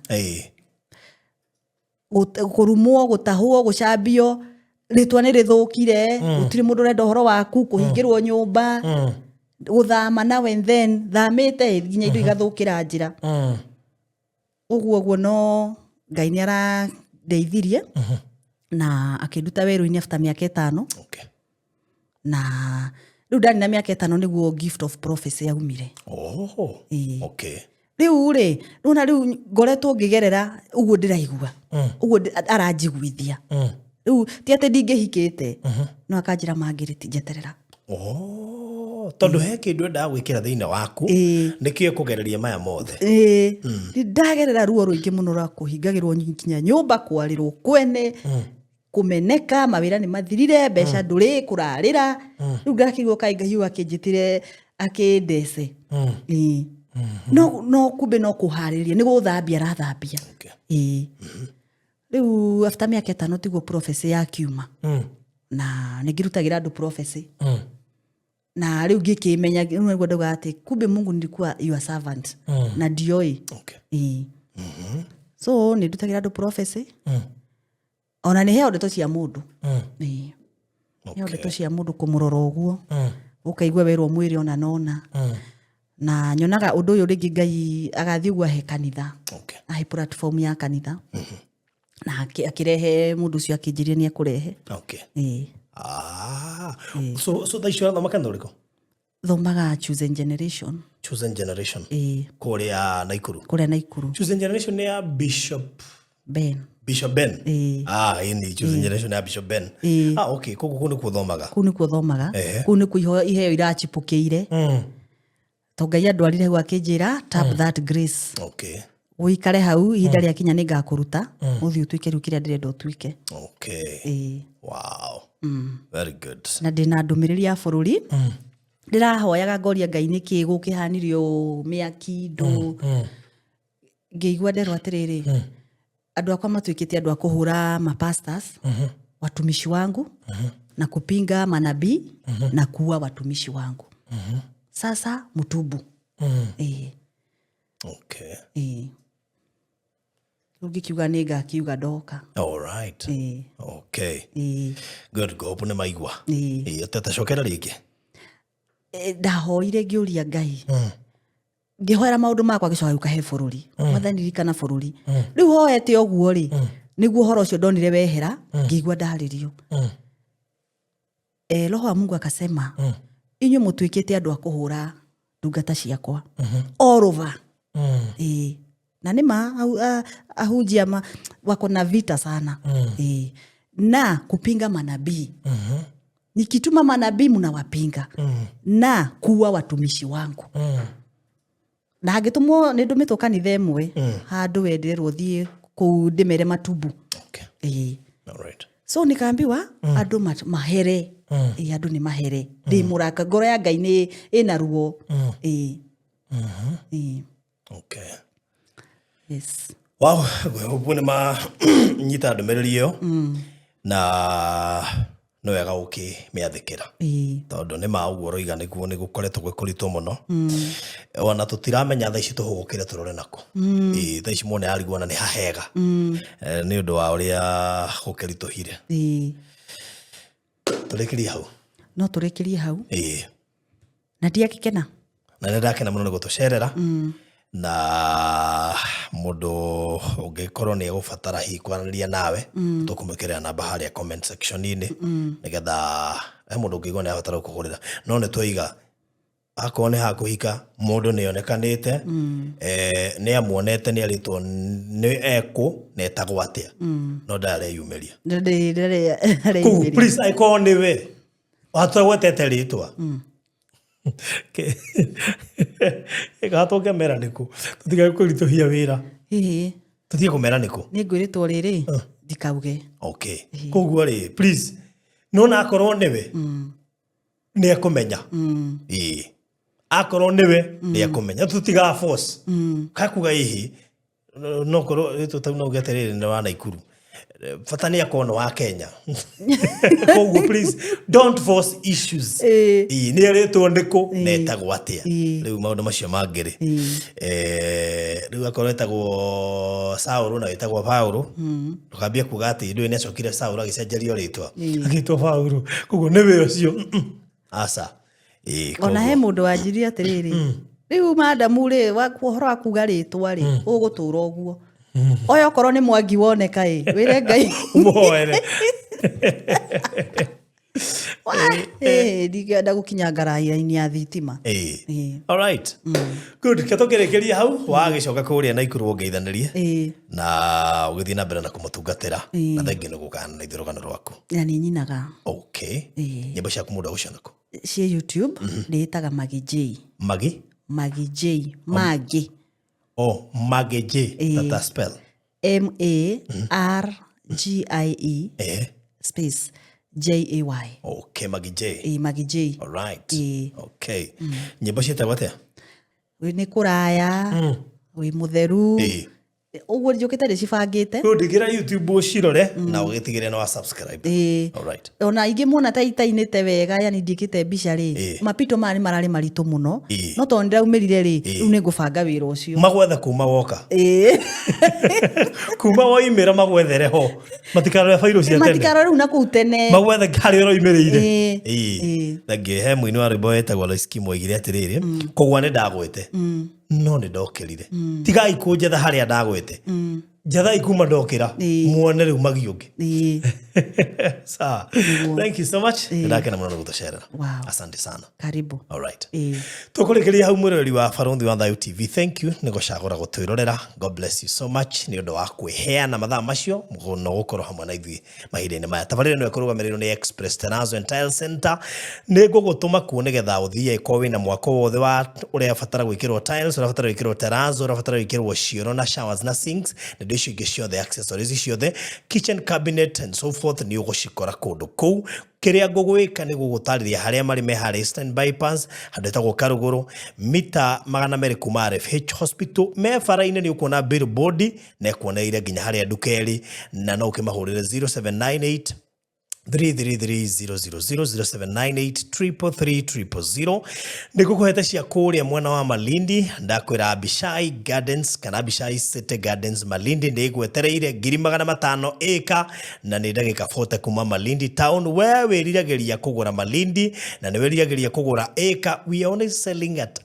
S1: kurumwo gutahwo gucambio ritwa ni rithukire gutiri mundu renda horo waku kuhingirwo nyumba guthama na when then thamite ginya indo igathukira njira uguo no Ngai ni ara ndeithirie na akinduta weru-ini after miaka 5 na riu ndari na miaka 5 niguo gift of prophecy yaumire riu ri runa riu ngoretwo ngigerera uguo ndiraigua uguo aranjiguithia riu ti ati ndingihikite no akanjira mangiriti njeterera
S2: tondu he kindu nda gwikira thiini waku nikio kugereria maya mothe
S1: ndagerera ruo ruingi muno ra kuhingagirwo nginya nyumba kwarirwo kwene kumeneka mawira ni mathirire mbeca nduri kurarira riu ngakigwo kai Ngai akinjitire akindece no kumbe no kuhariria ni guthambia rathambia riu after miaka 5 tiguo prophecy ya kiuma na ningirutagira andu prophecy na riu ngikimenya niguo ndauga ati kumbe Mungu nilikuwa your servant na ndioi so nindutagira andu prophecy ona ni heo ndeto cia mundu heo ndeto cia mundu kumurora uguo ukaigua werwo mwiri ona nona na nyonaga undu uyu ringi Ngai agathi uguo he kanitha ahe platform ya kanitha na akirehe mundu ucio akinjirie ni akurehe
S2: so thaicua thoma kanitha uriko
S1: thomaga Chosen Generation
S2: kuria Naikuru Chosen Generation ni ya Bishop Ben ini Chosen Generation ya Bishop Ben okay kuni kuthomaga kuni kuiho iheo irachipukiire to Ngai andwarire hu akinjira tap that grace uikare hau ihinda ria kinya ni ngakuruta uthi utuike riu kiria ndirenda utuike wow very good
S1: na ndina ndumiriri ya bururi ndirahoyaga ngoria Ngai niki gukihanirio miaki ndu ngeigua ndero atiriri andu akwa matuikite andu akuhura mapastors watumishi wangu na kupinga manabii na kuua watumishi wangu sasa mutubu ugikiuga ni ngakiuga ndoka
S2: all right good go upone maigwa tatacokera ringi
S1: ndahoire ngiuria Ngai ngihoera maundu makwa gicoka ukahe bururi mathanirikana bururi riu hoete oguo ri niguo horo ucio ndonire wehera ngigua ndaririo roho wa Mungu akasema inyo mutuikite andu akuhura ndungata ciakwa all over na nima ahujia wako na vita sana na kupinga manabii nikituma manabii mnawapinga na kuwa watumishi wangu na hagitumwo ni ndumitwo kanitha imwe handu wenderwo thie ku ndimere matubu so nikaambiwa andu mahere andu ni mahere ndi muraka ngoro ya Ngai ni ina ruo yes
S2: wow ubone ma nyita ndumereri yo na no wega ukimiathikira tondu ni mauguo roiga niguo ni gukoretwo gwikuritwo muno ona tutiramenya tha ici tuhugukire turore nako tha ici muone arigwo na ni hahega ni undu wa uria gukerituhire turekirie hau
S1: no turekirie hau na ndiakikena
S2: na ndakena muno ni gutucerera na mundu ungikorwo ni gubatara hikwaraniria nawe tukumukirira namba haria comment section ini nigetha mundu ngigwa ni abatara kugurira no ni twiga akone ha kuhika mundu ni onekanite ni amuonete ni aritwo ni eku netagwo atia no ndare yumeria please icon we atawetete ritwa Ekato mera niku tutiga kurituhia wira tutige kumera niku
S1: ni ngwiritwo riri ndikauge
S2: koguo ri please no na akorwo niwe ni akumenya akorwo niwe ni akumenya tutiga force kakuga ihi no korwo tutau no geterere ni wa Naikuru fatani akona wa Kenya koguo please don't force issues ni aretwo ndiko netagwo atia riu maundu macio mangiri riu akoretagwo Saul na wetagwo Paulo tukambia kuga ati ndu ni acokire Saul agicenjerio ritwa agitwo Paulo koguo niwe ucio asa
S1: ona he mundu wanjirie atiriri riu madamu ri wakuhora akuga ritwa ri ugutura uguo oyo korwo ni mwangi woneka wire Ngai
S2: muhoere
S1: ndigenda gukinya ngaraira-ini ya thitima
S2: all right good ketokerekeria hau wagicoka kuria Naikuru ongeithanirie na ugithii na mbere na kumutungatira na thengi ni gukana na ithurugano rwaku
S1: na ni nyinaga
S2: nyimbo ciaku mundu agucionako
S1: cia YouTube nditaga Magi J Magi J
S2: Magi, J, that spell.
S1: MARGIE space JAY.
S2: Okay, Maggie J.
S1: Maggie J.
S2: All right. Okay. Nyimbo cietagwo atia?
S1: Nĩ kũraya, wĩ mũtheru. Ũguo njũkĩte ndĩcibangĩte.
S2: Ndĩkĩra YouTube ũcirore na ũgĩtigĩre no subscribe. All right.
S1: Ona ingĩ muona ta itainĩte wega, yani ndiĩkĩte mbica rĩ. Mapito maya nĩ mararĩ maritũ mũno. No tondũ ndĩraumĩrire rĩ, rĩu nĩ ngũbanga wĩra ũcio.
S2: Magwetha kuma woka. Kuma woimĩra magwethere ho. Matikarore bairo cia tene. Matikarore
S1: rĩu na kũu tene.
S2: Magwethe harĩa ũroimĩrĩire. Thangi he mũini wa rwĩmbo wetagwo Lois moigire atĩrĩrĩ, kũgwa nĩ ndagwete. No nĩ ndokĩrire. Tigai kũnjetha harĩa ndagwete. Njathai kuma ndokĩra. Muone rĩu magi ũngĩ. Sawa. Thank you so much. Ndakena mũno gũtũcerera. Asante sana.
S1: Karibu.
S2: All right. Tũkũrĩkĩria hau mũrori wa Barũthi wa Thayũ TV. Thank you nĩ gũcagũra gũtwĩrorera. God bless you so much nĩ ũndũ wa kwĩheana mathaa macio no gũkorwo hamwe na ithuĩ mahinda-inĩ maya. Tabarĩra nĩ kũrũgamĩrĩrwo nĩ Express Terrazzo and Tile Center. Nĩ ngũgũtũma kuo nĩgetha ũthiĩ ko wĩna mwako wothe wa ũrĩa ũbatara gwĩkĩrwo tiles, ũrĩa ũbatara gwĩkĩrwo terrazzo, ũrĩa ũbatara gwĩkĩrwo cioro na showers na sinks, na indo icio ingĩ ciothe, accessories ciothe, kitchen cabinet and so forth nĩ ũgũcikora kũndũ kũu. Kĩrĩa ngũgwĩka nĩ gũgũtarĩria harĩa marĩ me harĩ standby pass, handũ hetagwo Karũgũrũ, mita 200 kuma RFH Hospital. Me bara-inĩ nĩ ũkuona billboard na ĩkuoneire nginya harĩa nduka ĩrĩ, na no ũkĩmahũrĩre 0798 333-000-0798-333-000. Nĩgũkũhete cia kũrĩa mwena wa Malindi, ndakwĩra Abishai Gardens kana Abishai City Gardens Malindi nĩ ĩgwetereire 500 ĩka, na nĩ ndagĩka 40 kuma Malindi town. We wĩriragĩria kũgũra Malindi na nĩ wĩriragĩria kũgũra ĩka, we are only selling at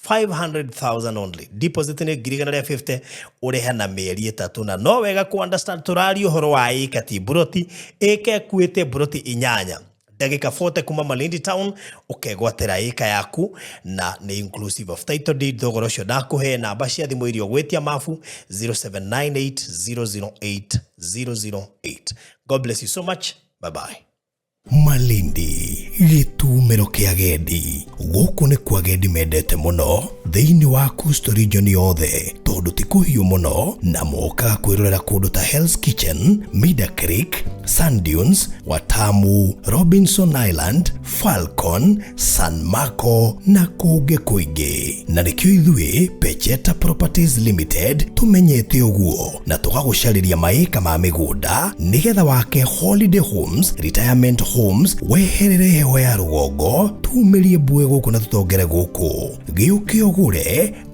S2: 500,000 only. Deposit ni 150 ureha na mieri 3, na no wega ku understand turari uhoro wa ika ti broti eke kuete broti 8 ndagika 40 kuma Malindi town ukegwatira ika yaku, na ni inclusive of title deed. Thogoro cio ndakuhe namba cia thimu irio gwetia mafu 0798008008. God bless you so much. Bye bye. Malindi gĩtumĩro kĩa agendi. Gũkũ nĩ kwa agendi mendete mũno thĩinĩ wa Coastal region yothe, tondũ ti kũhiũ mũno na moka kwĩrorera kũndũ ta Hell's Kitchen, Mida Creek, Sand Dunes, Watamu, Robinson Island, Falcon, San Marco na kũngĩ kũingĩ. Na nĩkĩo ithuĩ Pecheta Properties Limited tũmenyete ũguo na tũgagũcarĩria maĩka ma mĩgũnda nĩgetha wake holiday homes, retirement homes, weherere heho ya rũgongo, tumĩrie mbue gũkũ na tũtongere gũkũ. Gĩũke ũgũre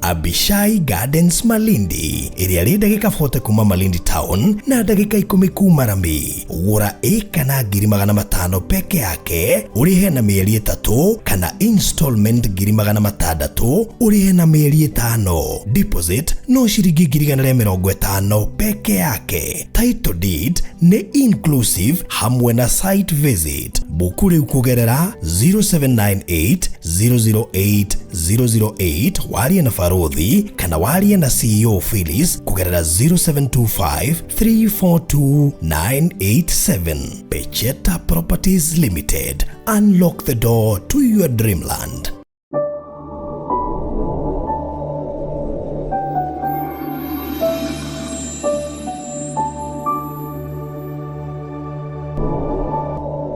S2: Abishai Gardens Malindi, ĩrĩa rĩ ndagĩka 40 kuma Malindi town na ndagĩka 10 kuma Rami. Gũra ĩka na 500 peke yake, ũrĩhe na mĩeri 3 kana installment 600 ũrĩhe na mĩeri 5. Deposit no ciringi 150 peke yake. Title deed nĩ inclusive hamwe na site visit. Buku rĩu kũgerera 0798008008 warie na Barũthi, kana warie na CEO Phyllis kũgerera 0725342987. Pecheta Properties Limited. Unlock the door to your dreamland.